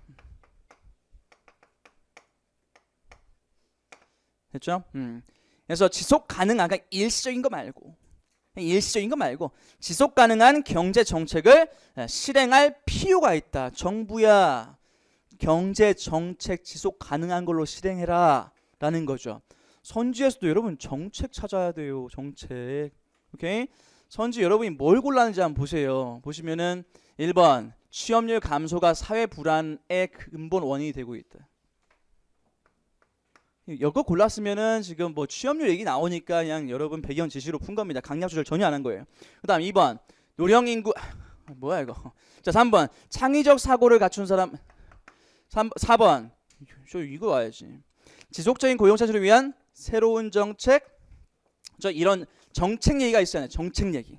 됐죠? 그래서 지속 가능한, 그러니까 일시적인 거 말고 일시적인 거 말고 지속 가능한 경제 정책을 실행할 필요가 있다. 정부야, 경제 정책 지속 가능한 걸로 실행해라 라는 거죠. 선지에서도 여러분 정책 찾아야 돼요. 정책. 오케이? 선지 여러분이 뭘 골랐는지 한번 보세요. 보시면은 1번 취업률 감소가 사회 불안의 근본 원인이 되고 있다. 이거 골랐으면은 지금 뭐 취업률 얘기 나오니까 그냥 여러분 배경 지시로 푼 겁니다. 강약 조절 전혀 안 한 거예요. 그다음 2번 노령 인구 뭐야 이거. 자 3번 창의적 사고를 갖춘 사람. 4번 이거 와야지. 지속적인 고용 차질을 위한 새로운 정책. 이런 정책 얘기가 있어요. 정책 얘기.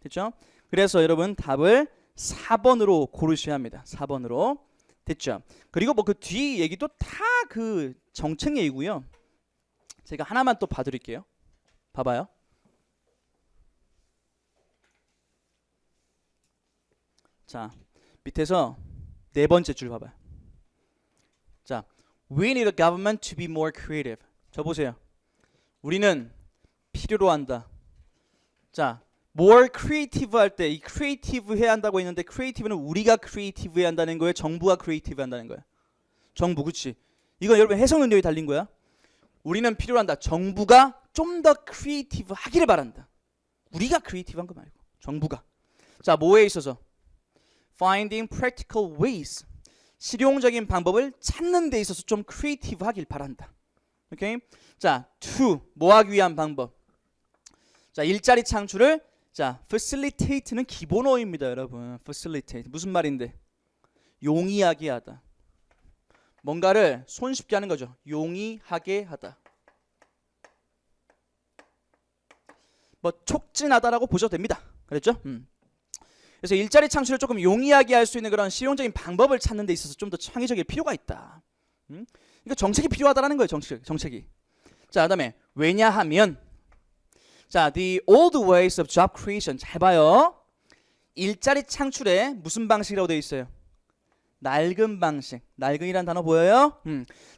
됐죠? 그래서 여러분 답을 4번으로 고르셔야 합니다. 4번으로. 됐죠? 그리고 뭐 그 뒤 얘기도 다 그 정책 얘기고요. 제가 하나만 또 봐드릴게요. 봐봐요. 자, 밑에서 네 번째 줄 봐봐요. 자, we need a government to be more creative. 저 보세요. 우리는 필요로 한다. 자, more creative 할 때 이 creative 해야 한다고 했는데 creative는 우리가 creative 해야 한다는 거예요? 정부가 creative 한다는 거예요? 정부, 그치? 이건 여러분 해석 능력이 달린 거야. 우리는 필요로 한다. 정부가 좀 더 creative 하기를 바란다. 우리가 creative 한 거 말고 정부가. 자, 뭐에 있어서? finding practical ways. 실용적인 방법을 찾는 데 있어서 좀 creative 하길 바란다. 오케이? 자, to 뭐 하기 위한 방법. 자, 일자리 창출을 자, facilitate는 기본어입니다, 여러분. facilitate 무슨 말인데? 용이하게 하다. 뭔가를 손쉽게 하는 거죠. 용이하게 하다. 뭐 촉진하다라고 보셔도 됩니다. 그랬죠? 그래서 일자리 창출을 조금 용이하게 할 수 있는 그런 실용적인 방법을 찾는 데 있어서 좀 더 창의적일 필요가 있다. 그러니까 정책이 필요하다라는 거예요. 정책이. 자, 그다음에 왜냐하면 자, the old ways of job creation. 잘 봐요. 일자리 창출에 무슨 방식이라고 되어 있어요? 낡은 방식. 낡은이란 단어 보여요?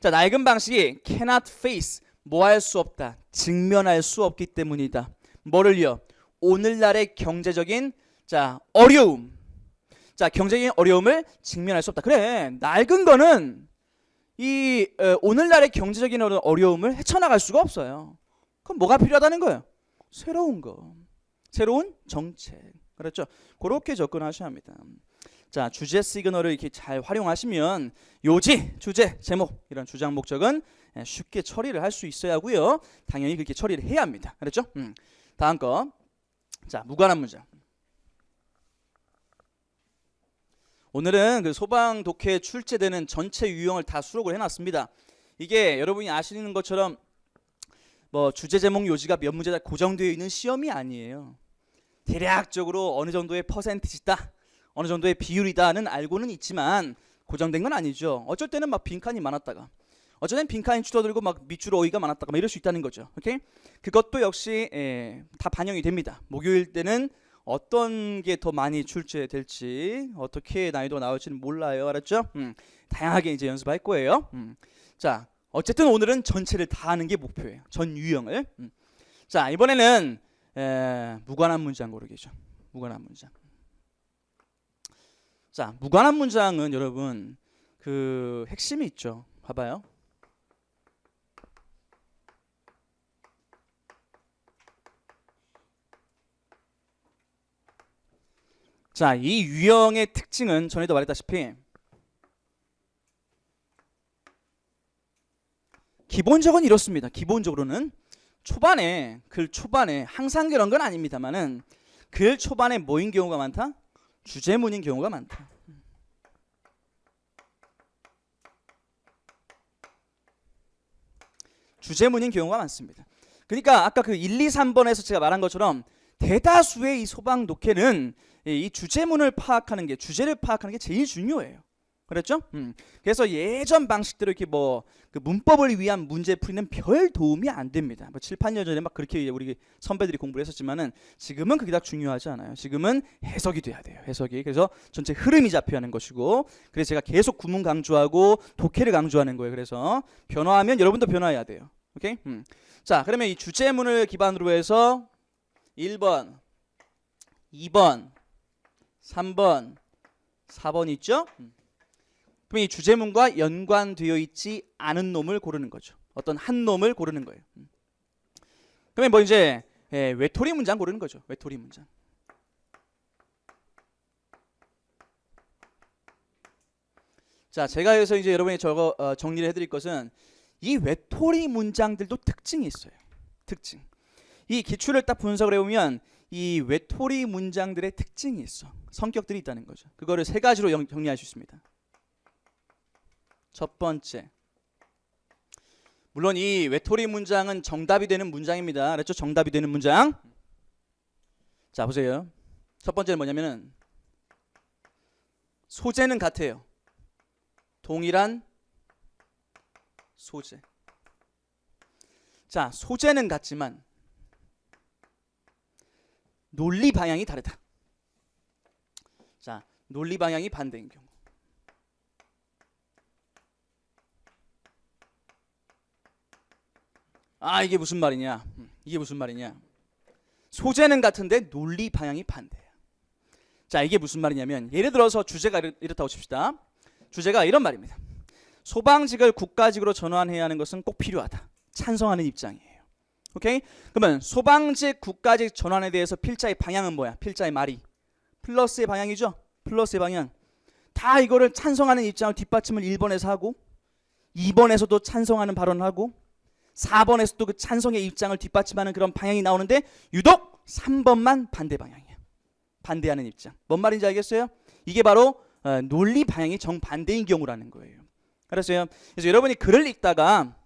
자, 낡은 방식이 cannot face. 뭐 할 수 없다. 직면할 수 없기 때문이다. 뭐를요? 오늘날의 경제적인 자, 어려움. 자, 경제적인 어려움을 직면할 수 없다. 그래. 낡은 거는 이 오늘날의 경제적인 어려움을 헤쳐나갈 수가 없어요. 그럼 뭐가 필요하다는 거예요? 새로운 거. 새로운 정책. 그렇죠? 그렇게 접근하셔야 합니다. 자, 주제 시그널을 이렇게 잘 활용하시면 요지, 주제, 제목 이런 주장 목적은 쉽게 처리를 할 수 있어야 하고요. 당연히 그렇게 처리를 해야 합니다. 그렇죠? 다음 거. 자, 무관한 문장. 오늘은 그 소방 독해에 출제되는 전체 유형을 다 수록을 해놨습니다. 이게 여러분이 아시는 것처럼 뭐 주제 제목 요지가 몇 문제다 고정되어 있는 시험이 아니에요. 대략적으로 어느 정도의 퍼센티지다, 어느 정도의 비율이다는 알고는 있지만 고정된 건 아니죠. 어쩔 때는 막 빈칸이 많았다가, 어쩔 때는 빈칸이 줄어들고 막 밑줄 어휘가 많았다가 막 이럴 수 있다는 거죠. 오케이? 그것도 역시 다 반영이 됩니다. 목요일 때는 어떤 게 더 많이 출제될지, 어떻게 난이도가 나올지는 몰라요. 알았죠? 다양하게 이제 연습할 거예요. 자, 어쨌든 오늘은 전체를 다 하는 게 목표예요. 전 유형을. 자, 이번에는 무관한 문장 고르기죠. 무관한 문장. 자, 무관한 문장은 여러분 그 핵심이 있죠. 봐봐요. 자, 이 유형의 특징은 전에도 말했다시피 기본적으로는 이렇습니다. 기본적으로는 초반에, 글 초반에 항상 그런 건 아닙니다만은 글 초반에 뭐인 경우가 많다? 주제문인 경우가 많다. 주제문인 경우가 많습니다. 그러니까 아까 그 1, 2, 3번에서 제가 말한 것처럼 대다수의 이 소방 독해는 이 주제문을 파악하는 게, 주제를 파악하는 게 제일 중요해요. 그랬죠? 그래서 예전 방식대로 이렇게 뭐 그 문법을 위한 문제 풀이는 별 도움이 안 됩니다. 뭐 7, 8년 전에 막 그렇게 우리 선배들이 공부를 했었지만은 지금은 그게 다 중요하지 않아요. 지금은 해석이 돼야 돼요. 해석이. 그래서 전체 흐름이 잡혀야 하는 것이고, 그래서 제가 계속 구문 강조하고 독해를 강조하는 거예요. 그래서 변화하면 여러분도 변화해야 돼요. 오케이? 자, 그러면 이 주제문을 기반으로 해서 1번, 2번, 3번, 4번 있죠? 그럼 이 주제문과 연관되어 있지 않은 놈을 고르는 거죠. 어떤 한 놈을 고르는 거예요. 그러면 뭐 이제 외톨이 문장 고르는 거죠. 외톨이 문장. 자, 제가 여기서 이제 여러분이 저거 정리를 해드릴 것은 이 외톨이 문장들도 특징이 있어요. 특징. 이 기출을 딱 분석을 해보면 이 외톨이 문장들의 특징이 있어. 성격들이 있다는 거죠. 그거를 세 가지로 정리할 수 있습니다. 첫 번째, 물론 이 외톨이 문장은 정답이 되는 문장입니다. 그렇죠? 정답이 되는 문장. 자, 보세요. 첫 번째는 뭐냐면은 소재는 같아요. 동일한 소재. 자, 소재는 같지만 논리 방향이 다르다. 자, 논리 방향이 반대인 경우. 아, 이게 무슨 말이냐? 이게 무슨 말이냐? 소재는 같은데 논리 방향이 반대야. 자, 이게 무슨 말이냐면 예를 들어서 주제가 이렇다고 칩시다. 주제가 이런 말입니다. 소방직을 국가직으로 전환해야 하는 것은 꼭 필요하다. 찬성하는 입장이에요. 오케이? 그러면 소방직 국가직 전환에 대해서 필자의 방향은 뭐야? 필자의 말이 플러스의 방향이죠? 플러스의 방향. 다 이거를 찬성하는 입장을 뒷받침을 1번에서 하고 2번에서도 찬성하는 발언을 하고 4번에서도 그 찬성의 입장을 뒷받침하는 그런 방향이 나오는데 유독 3번만 반대 방향이야. 반대하는 입장. 뭔 말인지 알겠어요? 이게 바로 논리 방향이 정반대인 경우라는 거예요. 알았어요? 그래서 여러분이 글을 읽다가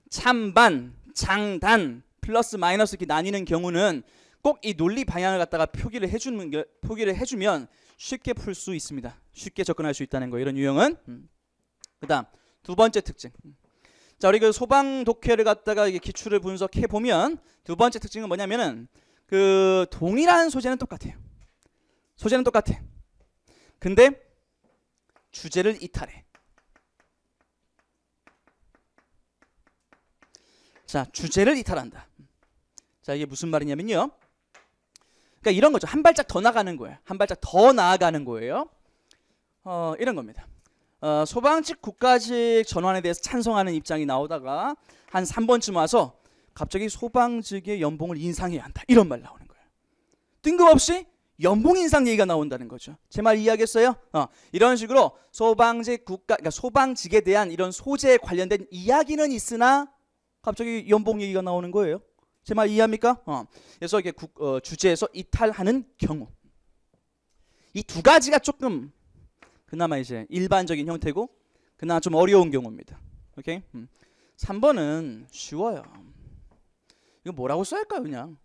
찬반, 장단, 플러스 마이너스 이렇게 나뉘는 경우는 꼭 이 논리 방향을 갖다가 표기를 해주면 쉽게 풀 수 있습니다. 쉽게 접근할 수 있다는 거예요. 이런 유형은. 그다음 두 번째 특징. 자, 우리 그 소방 독해를 갖다가 이게 기출을 분석해 보면 두 번째 특징은 뭐냐면은 그 동일한 소재는 똑같아요. 소재는 똑같아. 근데 주제를 이탈해. 자, 주제를 이탈한다. 자, 이게 무슨 말이냐면요. 그러니까 이런 거죠. 한 발짝 더 나가는 거예요. 한 발짝 더 나아가는 거예요. 이런 겁니다. 소방직 국가직 전환에 대해서 찬성하는 입장이 나오다가 한 3번쯤 와서 갑자기 소방직의 연봉을 인상해야 한다. 이런 말 나오는 거예요. 뜬금없이 연봉 인상 얘기가 나온다는 거죠. 제 말 이해하겠어요? 이런 식으로 소방직 그러니까 소방직에 대한 이런 소재에 관련된 이야기는 있으나 갑자기 연봉 얘기가 나오는 거예요. 제 말 이해합니까? 그래서 이게 주제에서 이탈하는 경우. 이 두 가지가 조금 그나마 이제 일반적인 형태고 그나마 좀 어려운 경우입니다. 오케이? 3번은 쉬워요. 이거 뭐라고 써야 할까요? 그냥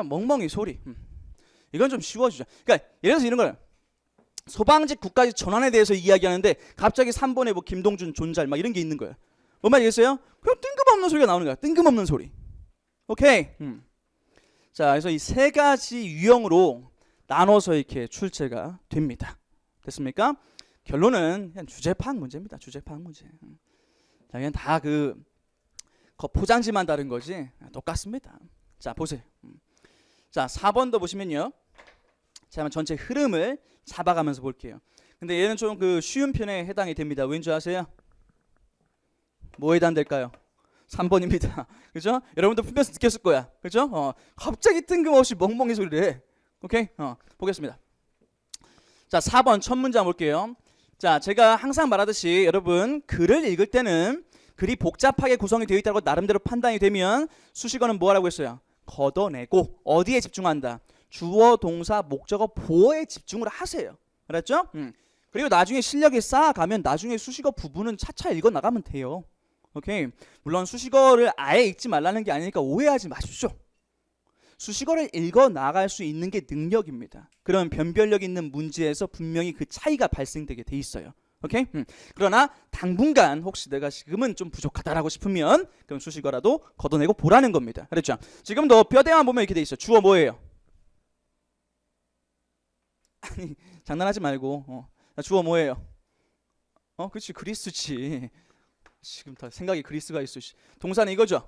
멍멍이 소리. 이건 좀 쉬워지죠. 그러니까 예를 들어서 이런 거예요. 소방직 국가직 전환에 대해서 이야기하는데 갑자기 3번에 뭐 김동준 존잘 막 이런 게 있는 거예요. 뭔 말이겠어요? 그럼 뜬금없는 소리가 나오는 거야. 뜬금없는 소리. 오케이. 자, 그래서 이 세 가지 유형으로 나눠서 이렇게 출제가 됩니다. 됐습니까? 결론은 그냥 주제 파악 문제입니다. 주제 파악 문제. 자, 그냥 다 그 포장지만 다른 거지 똑같습니다. 자, 보세요. 자, 4번도 보시면요. 자, 한번 전체 흐름을 잡아가면서 볼게요. 근데 얘는 좀 그 쉬운 편에 해당이 됩니다. 왠지 아세요? 뭐에 해당될까요? 3번입니다. 그죠? 여러분도 풀면서 느꼈을 거야. 그죠? 갑자기 뜬금없이 멍멍이 소리를 해. 오케이? 보겠습니다. 자, 4번 첫 문장 볼게요. 자, 제가 항상 말하듯이 여러분 글을 읽을 때는 글이 복잡하게 구성이 되어 있다고 나름대로 판단이 되면 수식어는 뭐 하라고 했어요? 걷어내고 어디에 집중한다? 주어, 동사, 목적어, 보어에 집중을 하세요. 알았죠? 그리고 나중에 실력이 쌓아가면 나중에 수식어 부분은 차차 읽어 나가면 돼요. 오케이. 물론 수식어를 아예 읽지 말라는 게 아니니까 오해하지 마십시오. 수식어를 읽어 나갈 수 있는 게 능력입니다. 그런 변별력 있는 문제에서 분명히 그 차이가 발생되게 돼 있어요. 오케이? 그러나 당분간 혹시 내가 지금은 좀 부족하다라고 싶으면 그럼 수식어라도 걷어내고 보라는 겁니다. 그렇죠? 지금도 뼈대만 보면 이렇게 돼 있어요. 주어 뭐예요? 아니, 장난하지 말고. 주어 뭐예요? 그렇지, 그리스지. 지금 다 생각이 그리스가 있어. 동사는 이거죠.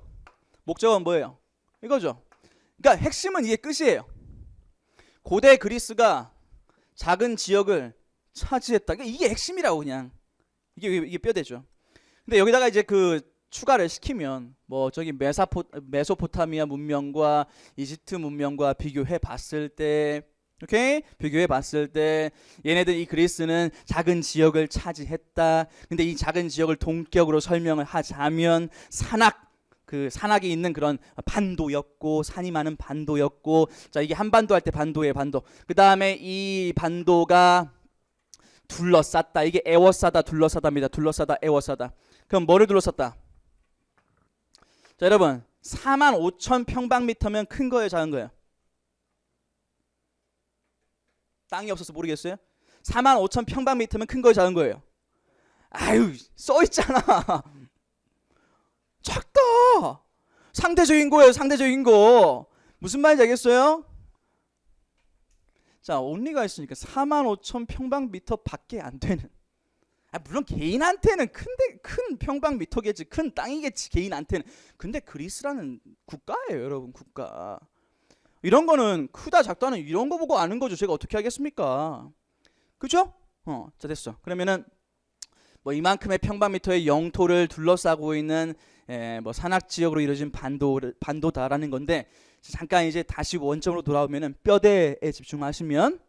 목적은 뭐예요? 이거죠. 그러니까 핵심은 이게 끝이에요. 고대 그리스가 작은 지역을 차지했다. 그러니까 이게 핵심이라고 그냥. 이게 뼈대죠. 근데 여기다가 이제 그 추가를 시키면 뭐 저기 메소포타미아 문명과 이집트 문명과 비교해 봤을 때, 오케이? 비교해 봤을 때 얘네들 이 그리스는 작은 지역을 차지했다. 근데 이 작은 지역을 동격으로 설명을 하자면 그 산악이 있는 그런 반도였고, 산이 많은 반도였고, 자 이게 한반도 할 때 반도예요, 반도. 그 다음에 이 반도가 둘러쌌다. 이게 에워싸다, 둘러싸다입니다. 둘러싸다, 에워싸다. 그럼 뭐를 둘러쌌다? 자 여러분, 45,000 평방미터면 큰 거예요, 작은 거예요? 땅이 없어서 모르겠어요? 45,000 평방미터면 큰 거예요, 작은 거예요? 아유, 써있잖아. 작다. 상대적인 거예요, 상대적인 거. 무슨 말인지 알겠어요? 자, only가 있으니까 45,000 평방미터 밖에 안 되는. 물론 개인한테는 큰 평방미터겠지, 큰 땅이겠지, 개인한테는. 근데 그리스라는 국가예요, 여러분, 국가. 이런 거는 크다 작다는 이런 거 보고 아는 거죠. 제가 어떻게 하겠습니까? 그죠? 자 됐어. 그러면은 뭐 이만큼의 평방미터의 영토를 둘러싸고 있는 뭐 산악 지역으로 이루어진 반도다라는 건데, 잠깐 이제 다시 원점으로 돌아오면은 뼈대에 집중하시면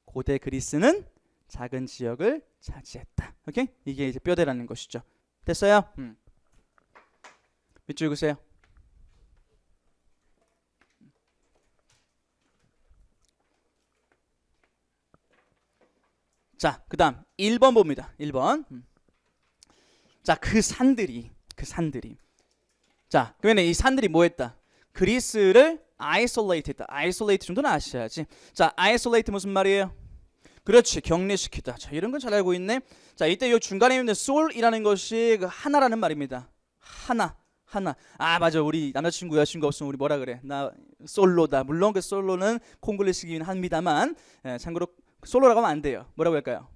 고대 그리스는 작은 지역을 차지했다. 오케이? 이게 이제 뼈대라는 것이죠. 됐어요? 밑줄 그으세요. 자, 그 다음 1번 봅니다. 1번. 자, 그 산들이 자, 그러면 이 산들이 뭐 했다? 그리스를 isolate 했다. isolate 정도는 아셔야지. 자, isolate 무슨 말이에요? 그렇지, 격리시키다. 자, 이런 건 잘 알고 있네. 자, 이때 이 중간에 있는 soul이라는 것이 그 하나라는 말입니다. 하나. 맞아, 우리 남자친구 여자친구 없으면 우리 뭐라 그래? 나 솔로다. 물론 그 솔로는 콩글리시긴 합니다만, 참고로 솔로라고 하면 안 돼요. 뭐라고 할까요?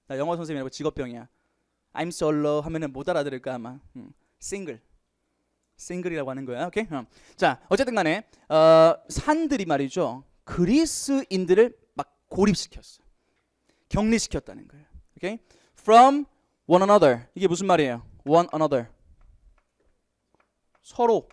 나 영어 선생님이라고 직업병이야. I'm solo 하면은 못 알아들을까 아마. 싱글이라고 하는 거야. 오케이? 자, 어쨌든 간에 산들이 말이죠, 그리스인들을 막 고립시켰어. 격리시켰다는 거예요. 오케이? From one another. 이게 무슨 말이에요? One another. 서로.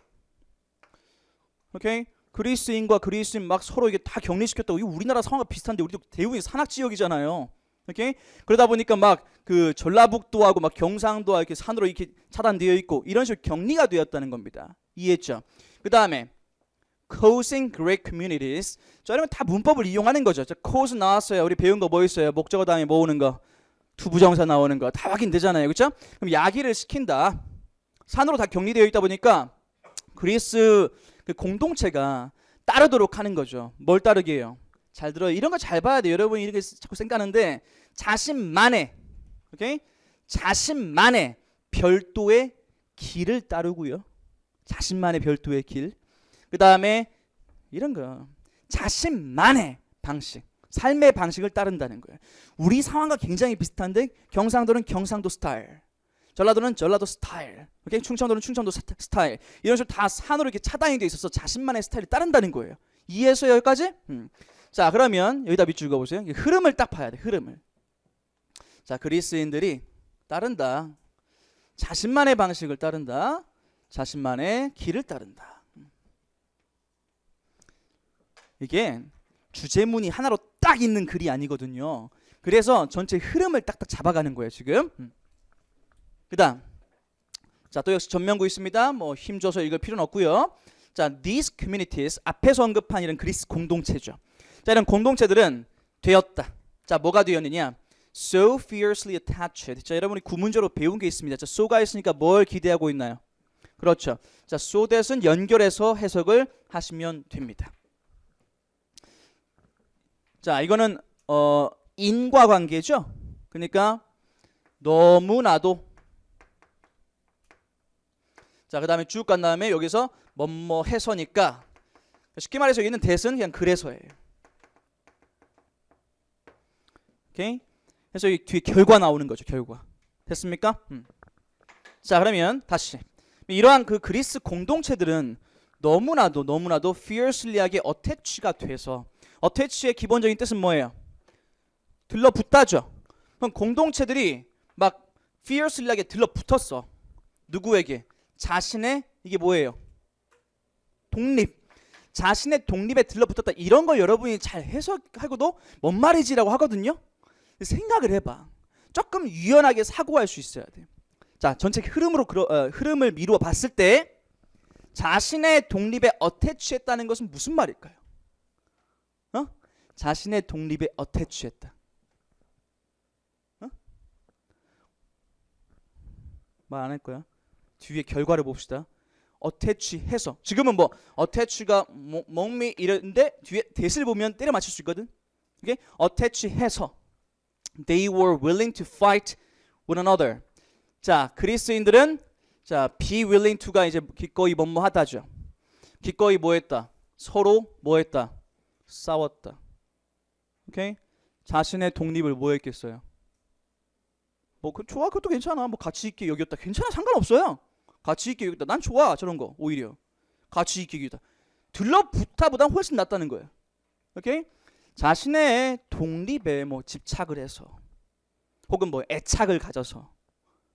오케이? 그리스인과 그리스인 막 서로 이게 다 격리시켰다고. 이게 우리나라 상황과 비슷한데 우리도 대부분 산악 지역이잖아요. 오케이? 그러다 보니까 막 그 전라북도하고 막 경상도와 이렇게 산으로 이렇게 차단되어 있고 이런 식으로 격리가 되었다는 겁니다. 이해했죠? 그 다음에 causing great communities. 자, 이러면 다 문법을 이용하는 거죠. 자, cause 나왔어요. 우리 배운 거 뭐 있어요? 목적어 다음에 모으는 거, 투부정사 나오는 거 다 확인되잖아요. 그렇죠? 그럼 야기를 시킨다. 산으로 다 격리되어 있다 보니까 그리스 그 공동체가 따르도록 하는 거죠. 뭘 따르게 해요? 잘 들어요. 이런 거 잘 봐야 돼요. 여러분 이렇게 자꾸 생각하는데 자신만의, 오케이? 자신만의 별도의 길을 따르고요. 자신만의 별도의 길. 그 다음에 이런 거, 자신만의 방식, 삶의 방식을 따른다는 거예요. 우리 상황과 굉장히 비슷한데 경상도는 경상도 스타일, 전라도는 전라도 스타일, 오케이? 충청도는 충청도 스타일. 이런 식으로 다 산으로 이렇게 차단이 돼 있어서 자신만의 스타일을 따른다는 거예요. 이해했어요, 여기까지? 자, 그러면 여기다 밑줄 그어보세요. 흐름을 딱 봐야 돼, 흐름을. 자, 그리스인들이 따른다. 자신만의 방식을 따른다. 자신만의 길을 따른다. 이게 주제문이 하나로 딱 있는 글이 아니거든요. 그래서 전체 흐름을 딱딱 잡아가는 거예요, 지금. 그 다음. 자, 또 역시 전면구 있습니다. 뭐 힘줘서 읽을 필요는 없고요. 자, these communities, 앞에서 언급한 이런 그리스 공동체죠. 자, 이런 공동체들은 되었다. 자, 뭐가 되었느냐? So fiercely attached. 자, 여러분이 구문제로 배운 게 있습니다. 자, so가 있으니까 뭘 기대하고 있나요? 그렇죠. 자, so that은 연결해서 해석을 하시면 됩니다. 자, 이거는 인과관계죠. 그러니까 너무나도. 자, 그 다음에 쭉 간 다음에 여기서 뭐뭐 해서니까, 쉽게 말해서 여기는 that은 그냥 그래서예요. 오케이? 그래서 이 뒤에 결과 나오는 거죠. 결과. 됐습니까? 자, 그러면 다시 이러한 그 그리스 공동체들은 너무나도 fiercely하게 어태치가 돼서, 어태치의 기본적인 뜻은 뭐예요? 들러붙다죠. 그럼 공동체들이 막 fiercely하게 들러붙었어. 누구에게? 자신의, 이게 뭐예요? 독립. 자신의 독립에 들러붙었다. 이런 걸 여러분이 잘 해석하고도 뭔 말이지라고 하거든요. 생각을 해봐. 조금 유연하게 사고할 수 있어야 돼. 자, 전체 흐름을 미루어 봤을 때 자신의 독립에 어태치했다는 것은 무슨 말일까요? 자신의 독립에 어태치했다. 말 안 할 거야. 뒤에 결과를 봅시다. 어태치해서. 지금은 뭐 어태치가 멍미 이런데 뒤에 대시를 보면 때려 맞출 수 있거든. 이게 어태치해서 they were willing to fight one another. 자, 그리스인들은 자, be willing to가 이제 기꺼이 뭐뭐하다죠. 기꺼이 뭐했다? 서로 뭐했다? 싸웠다. 오케이? 자신의 독립을 뭐했겠어요? 뭐 좋아, 그것도 괜찮아. 뭐 가치 있게 여겼다. 괜찮아, 상관없어요. 가치 있게 여겼다. 난 좋아, 저런 거. 오히려 가치 있게 여겼다. 들러붙다보다 훨씬 낫다는 거예요. 오케이? 자신의 독립에 뭐 집착을 해서, 혹은 뭐 애착을 가져서,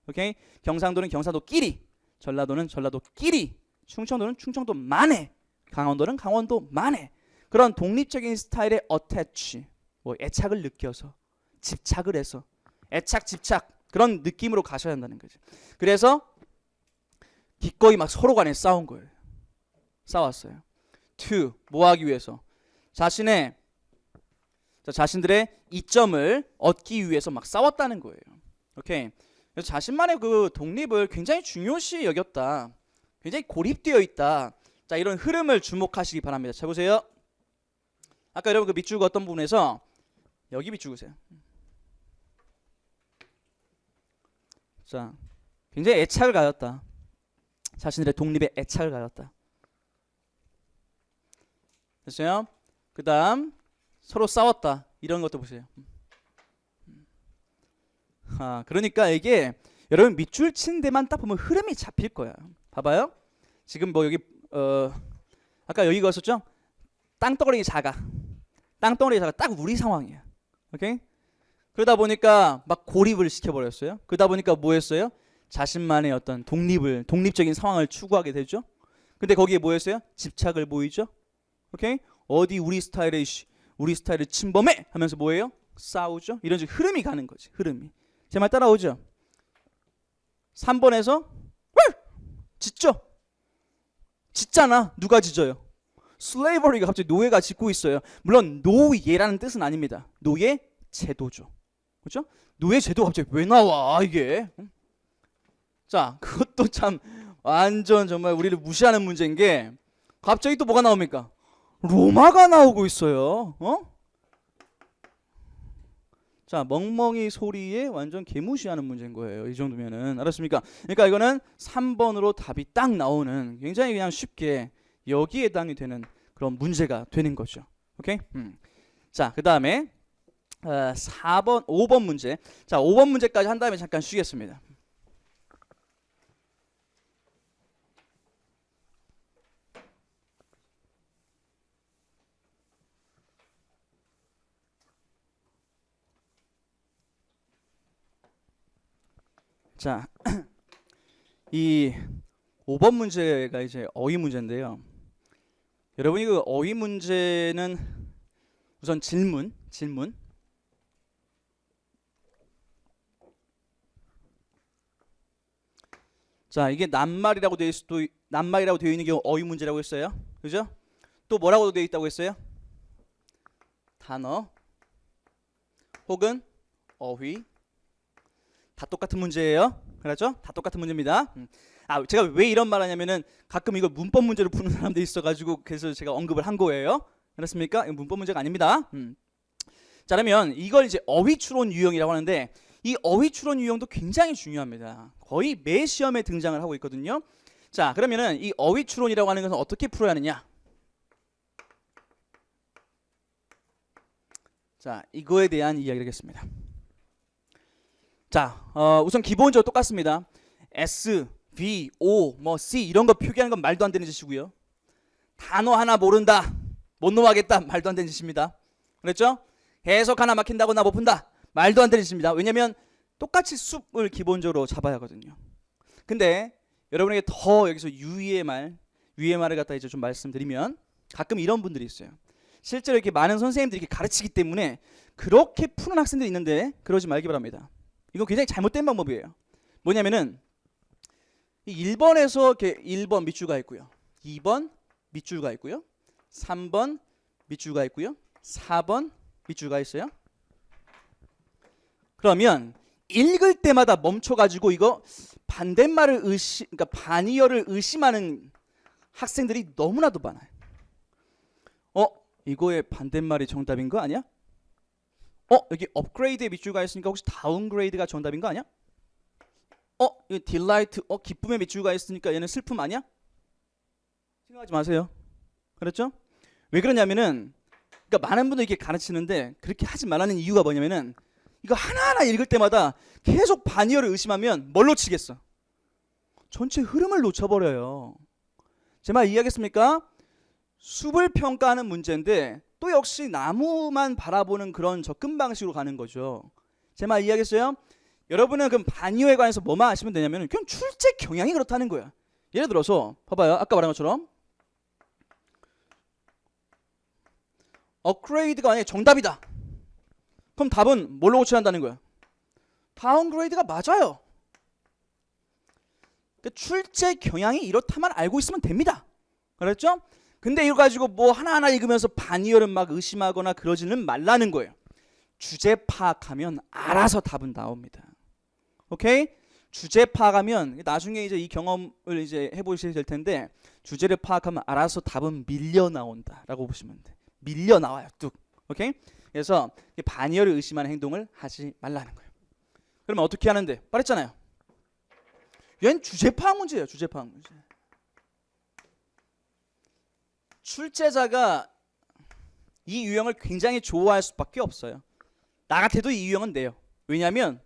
오케이? 경상도는 경상도끼리, 전라도는 전라도끼리, 충청도는 충청도만의, 강원도는 강원도만의 그런 독립적인 스타일의 어태치, 뭐 애착을 느껴서, 집착을 해서, 애착 집착 그런 느낌으로 가셔야 한다는 거죠. 그래서 기꺼이 막 서로 간에 싸운 거예요. 싸웠어요. to 뭐 하기 위해서? 자신들의 이점을 얻기 위해서 막 싸웠다는 거예요. 오케이. 그래서 자신만의 그 독립을 굉장히 중요시 여겼다. 굉장히 고립되어 있다. 자, 이런 흐름을 주목하시기 바랍니다. 자, 보세요. 아까 여러분 그 밑줄 그었던 부분에서 여기 밑줄 그으세요. 자, 굉장히 애착을 가졌다. 자신들의 독립에 애착을 가졌다. 됐어요? 그 다음 서로 싸웠다. 이런 것도 보세요. 그러니까 이게 여러분 밑줄 친 데만 딱 보면 흐름이 잡힐 거야. 봐봐요. 지금 뭐 여기 아까 여기 그었었죠? 땅덩어리 작아. 땅덩어리 작아. 딱 우리 상황이야. 오케이? 그러다 보니까 막 고립을 시켜버렸어요. 그러다 보니까 뭐 했어요? 자신만의 어떤 독립적인 상황을 추구하게 되죠. 근데 거기에 뭐 했어요? 집착을 보이죠. 오케이? 어디 우리 스타일을 침범해! 하면서 뭐예요? 싸우죠. 이런 식으로 흐름이 가는 거지. 흐름이. 제 말 따라오죠? 3번에서 짖죠. 짖잖아. 누가 짖어요? 슬레이버리가 갑자기 노예가 짖고 있어요. 물론 노예라는 뜻은 아닙니다. 노예 제도죠. 그렇죠? 노예 제도가 갑자기 왜 나와 이게? 자, 그것도 참 완전 정말 우리를 무시하는 문제인 게 갑자기 또 뭐가 나옵니까? 로마가 나오고 있어요. 자, 멍멍이 소리에 완전 개무시하는 문제인 거예요. 이 정도면은. 알았습니까? 그러니까 이거는 3번으로 답이 딱 나오는 굉장히 그냥 쉽게 여기에 해당이 되는 그런 문제가 되는 거죠. 오케이? 자, 그 다음에 5번 문제. 자, 5번 문제까지 한 다음에 잠깐 쉬겠습니다. 자, 이 5번 문제가 이제 어휘 문제인데요. 여러분이 그 어휘 문제는 우선 질문. 자, 이게 낱말이라고 되어 있는 경우 어휘 문제라고 했어요. 그죠? 또 뭐라고 되어 있다고 했어요? 단어 혹은 어휘. 다 똑같은 문제예요. 그렇죠? 다 똑같은 문제입니다. 제가 왜 이런 말 하냐면은 가끔 이걸 문법 문제로 푸는 사람들이 있어가지고 그래서 제가 언급을 한 거예요. 그렇습니까? 이건 문법 문제가 아닙니다. 자, 그러면 이걸 이제 어휘 추론 유형이라고 하는데 이 어휘 추론 유형도 굉장히 중요합니다. 거의 매 시험에 등장을 하고 있거든요. 자, 그러면은 이 어휘 추론이라고 하는 것은 어떻게 풀어야 하느냐? 자, 이거에 대한 이야기를 하겠습니다. 자, 우선 기본적으로 똑같습니다. S, V, O, 뭐 C 이런 거 표기하는 건 말도 안 되는 짓이고요. 단어 하나 모른다, 못 넘어가겠다, 말도 안 되는 짓입니다. 그랬죠? 해석 하나 막힌다고 나 못 푼다, 말도 안 되는 짓입니다. 왜냐면 똑같이 숲을 기본적으로 잡아야 하거든요. 근데 여러분에게 더 여기서 유의의 말을 갖다 이제 좀 말씀드리면, 가끔 이런 분들이 있어요. 실제로 이렇게 많은 선생님들이 이렇게 가르치기 때문에 그렇게 푸는 학생들이 있는데 그러지 말기 바랍니다. 이건 굉장히 잘못된 방법이에요. 뭐냐면은 1번에서 이렇게 1번 밑줄가 있고요, 2번 밑줄가 있고요, 3번 밑줄가 있고요, 4번 밑줄가 있어요. 그러면 읽을 때마다 멈춰가지고 이거 반대말을 그러니까 반이어를 의심하는 학생들이 너무나도 많아요. 이거의 반대말이 정답인 거 아니야? 여기 업그레이드에 밑줄가 있으니까 혹시 다운그레이드가 정답인 거 아니야? 이 딜라이트, 기쁨의 밑줄가 있으니까 얘는 슬픔 아니야? 생각하지 마세요. 그렇죠? 왜 그러냐면은, 그러니까 많은 분들이 이렇게 가르치는데 그렇게 하지 말라는 이유가 뭐냐면은, 이거 하나하나 읽을 때마다 계속 반이어를 의심하면 뭘 놓치겠어? 전체 흐름을 놓쳐버려요. 제 말 이해하겠습니까? 숲을 평가하는 문제인데 또 역시 나무만 바라보는 그런 접근 방식으로 가는 거죠. 제 말 이해하겠어요? 여러분은 그럼 반이어에 관해서 뭐만 아시면 되냐면 그냥 출제 경향이 그렇다는 거야. 예를 들어서 봐봐요. 아까 말한 것처럼 업그레이드가 만약에 정답이다. 그럼 답은 뭘로 고쳐야 한다는 거야? 다운그레이드가 맞아요. 그러니까 출제 경향이 이렇다만 알고 있으면 됩니다. 그렇죠? 근데 이거 가지고 뭐 하나하나 읽으면서 반이어를 막 의심하거나 그러지는 말라는 거예요. 주제 파악하면 알아서 답은 나옵니다. 오케이? 주제 파악하면 나중에 이제 이 경험을 이제 해보셔야 될 텐데, 주제를 파악하면 알아서 답은 밀려 나온다라고 보시면 돼. 밀려 나와요, 뚝. 오케이? 그래서 반이어를 의심하는 행동을 하지 말라는 거예요. 그러면 어떻게 하는데? 말했잖아요. 얘는 주제 파악 문제예요, 주제 파악 문제. 출제자가 이 유형을 굉장히 좋아할 수밖에 없어요. 나 같아도 이 유형은 돼요. 왜냐하면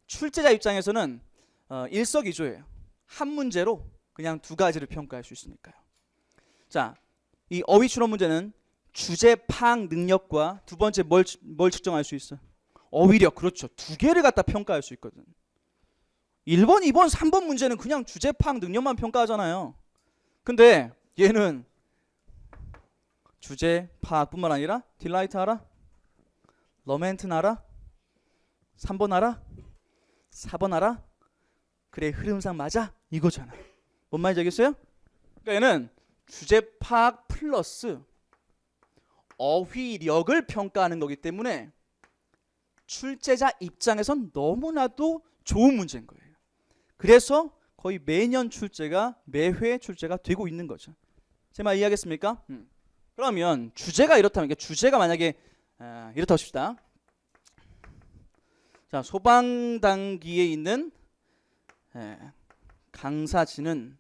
출제자 입장에서는 일석이조예요. 한 문제로 그냥 두 가지를 평가할 수 있으니까요. 자, 이 어휘 추론 문제는 주제 파악 능력과 두 번째 뭘 측정할 수 있어? 어휘력. 그렇죠. 두 개를 갖다 평가할 수 있거든. 1번, 2번, 3번 문제는 그냥 주제 파악 능력만 평가하잖아요. 근데 얘는 주제 파악뿐만 아니라 딜라이트 알아? 로맨트 알아? 3번 알아? 4번 알아? 그래, 흐름상 맞아? 이거잖아. 뭔 말인지 알겠어요? 그러니까 얘는 주제 파악 플러스 어휘력을 평가하는 거기 때문에 출제자 입장에선 너무나도 좋은 문제인 거예요. 그래서 거의 매년 출제가, 매회 출제가 되고 있는 거죠. 제 말 이해하겠습니까? 그러면 주제가 이렇다면, 주제가 만약에 이렇다 합시다. 자, 소방 단기에 있는 강사진은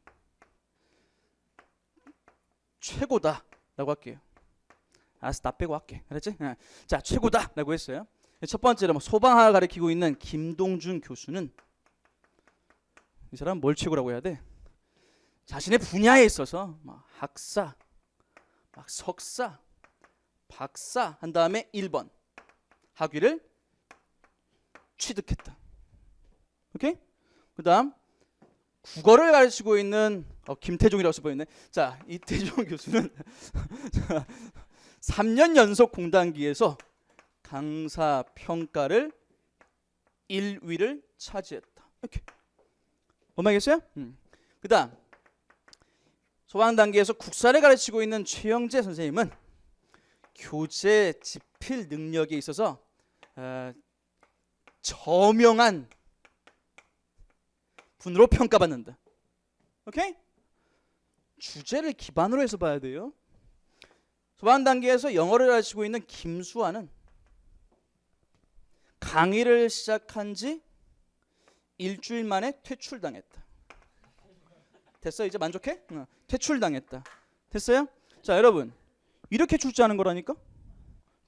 최고다라고 할게요. 알았어, 나 빼고 할게. 그랬지? 자, 최고다라고 했어요. 첫 번째로 뭐 소방학을 가르치고 있는 김동준 교수는, 이 사람은 뭘 최고라고 해야 돼? 자신의 분야에 있어서 막 학사, 막 석사, 박사 한 다음에 1번 학위를 취득했다. 오케이? 그 다음 국어를 가르치고 있는 김태종이라고 써보였네. 자, 이태종 교수는 3년 연속 공단기에서 강사 평가를 1위를 차지했다. 이렇게. 뭔 말이겠어요? 그 다음 소방 단계에서 국사를 가르치고 있는 최영재 선생님은 교재 집필 능력에 있어서 저명한 분으로 평가받는다. 오케이? 주제를 기반으로 해서 봐야 돼요. 소방 단계에서 영어를 가르치고 있는 김수아는 강의를 시작한 지 일주일 만에 퇴출당했다. 됐어? 이제 만족해? 퇴출당했다. 됐어요? 자, 여러분, 이렇게 출제하는 거라니까?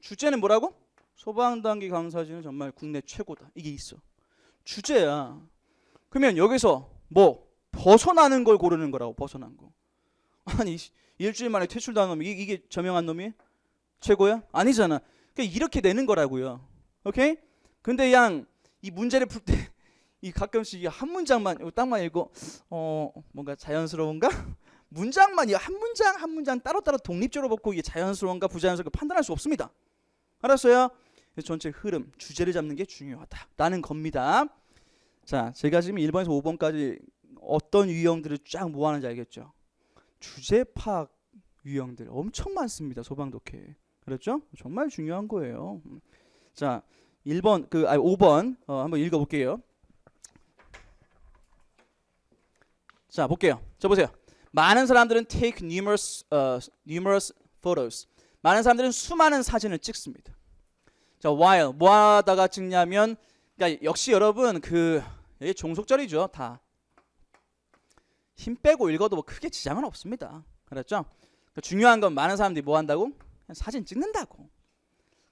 주제는 뭐라고? 소방단기 강사진은 정말 국내 최고다. 이게 있어. 주제야. 그러면 여기서 뭐 벗어나는 걸 고르는 거라고. 벗어난 거. 아니 일주일 만에 퇴출당한 놈이 이게 저명한 놈이 최고야? 아니잖아. 그러니까 이렇게 되는 거라고요. 오케이? 근데 그냥 이 문제를 풀 때 이 가끔씩 한 문장만 딱만 읽고 뭔가 자연스러운가? 문장만 한 문장 한 문장 따로따로 독립적으로 보고 이게 자연스러운가 부자연스러운가 판단할 수 없습니다. 알았어요? 그래서 전체 흐름, 주제를 잡는 게 중요하다라는 겁니다. 자, 제가 지금 1번에서 5번까지 어떤 유형들을 쫙 모아는지 알겠죠? 주제 파악 유형들 엄청 많습니다. 소방 독해. 그렇죠? 정말 중요한 거예요. 자, 5번 한번 읽어볼게요. 자, 볼게요. 저 보세요. 많은 사람들은 take numerous photos. 많은 사람들은 수많은 사진을 찍습니다. 자, while 뭐 하다가 찍냐면, 그러니까 역시 여러분 이게 종속절이죠. 다 힘 빼고 읽어도 뭐 크게 지장은 없습니다. 그렇죠? 그러니까 중요한 건 많은 사람들이 뭐 한다고? 그냥 사진 찍는다고.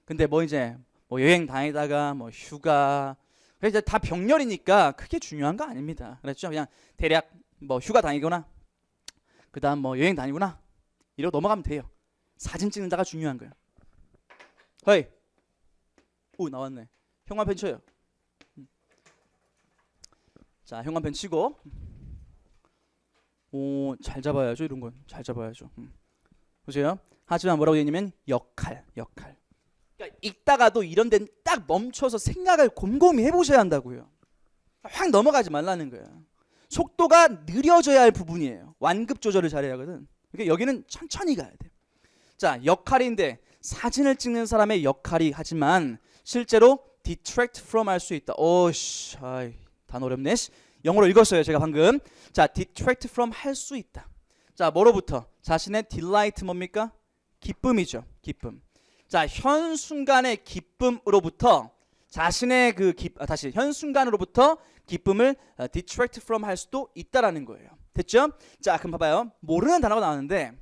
근데 뭐 이제 뭐 여행 다니다가 뭐 휴가, 이제 다 병렬이니까 크게 중요한 거 아닙니다. 그렇죠? 그냥 대략 뭐 휴가 다니거나 그다음 뭐 여행 다니구나 이러고 넘어가면 돼요. 사진 찍는다가 중요한 거예요. 허이. 오, 나왔네. 형광펜 쳐요. 자, 형광펜 치고. 오, 잘 잡아야죠. 이런 건 잘 잡아야죠. 보세요. 하지만 뭐라고 되냐면 역할. 그러니까 읽다가도 이런 데는 딱 멈춰서 생각을 곰곰이 해보셔야 한다고요. 확 넘어가지 말라는 거예요. 속도가 느려져야 할 부분이에요. 완급 조절을 잘해야 하거든. 그러니까 여기는 천천히 가야 돼. 자, 역할인데 사진을 찍는 사람의 역할이 하지만 실제로 detract from 할 수 있다. 오씨, 단어 어렵네. 영어로 읽었어요, 제가 방금. 자, detract from 할 수 있다. 자, 뭐로부터? 자신의 delight 뭡니까? 기쁨이죠. 기쁨. 자, 현 순간의 기쁨으로부터 자신의 현 순간으로부터 기쁨을 detract from 할 수도 있다라는 거예요. 됐죠? 자, 그럼 봐봐요. 모르는 단어가 나왔는데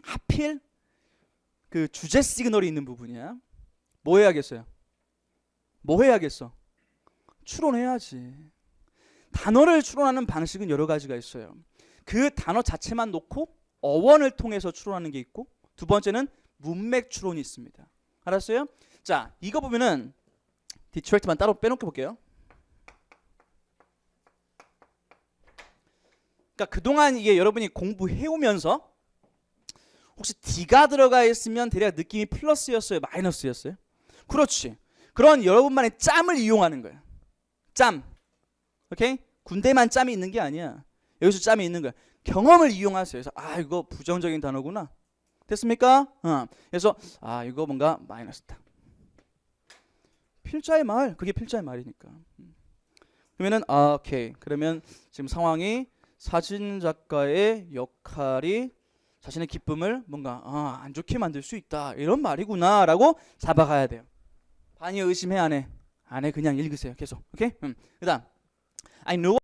하필 그 주제 시그널이 있는 부분이야. 뭐 해야겠어요? 뭐 해야겠어? 추론해야지. 단어를 추론하는 방식은 여러 가지가 있어요. 그 단어 자체만 놓고 어원을 통해서 추론하는 게 있고, 두 번째는 문맥 추론이 있습니다. 알았어요? 자, 이거 보면은 디트랙트만 따로 빼놓고 볼게요. 그러니까 그동안 이게 여러분이 공부해오면서 혹시 D가 들어가 있으면 대략 느낌이 플러스였어요? 마이너스였어요? 그렇지. 그런 여러분만의 짬을 이용하는 거예요. 짬. 오케이? 군대만 짬이 있는 게 아니야. 여기서 짬이 있는 거야. 경험을 이용하세요. 그래서 이거 부정적인 단어구나. 됐습니까? 그래서 이거 뭔가 마이너스다. 필자의 말. 그게 필자의 말이니까. 그러면은 오케이. 그러면 지금 상황이 사진 작가의 역할이 자신의 기쁨을 뭔가 안 좋게 만들 수 있다. 이런 말이구나라고 잡아가야 돼요. 반이 의심해 안 해? 안 해. 그냥 읽으세요. 계속. 오케이? 그다음 I know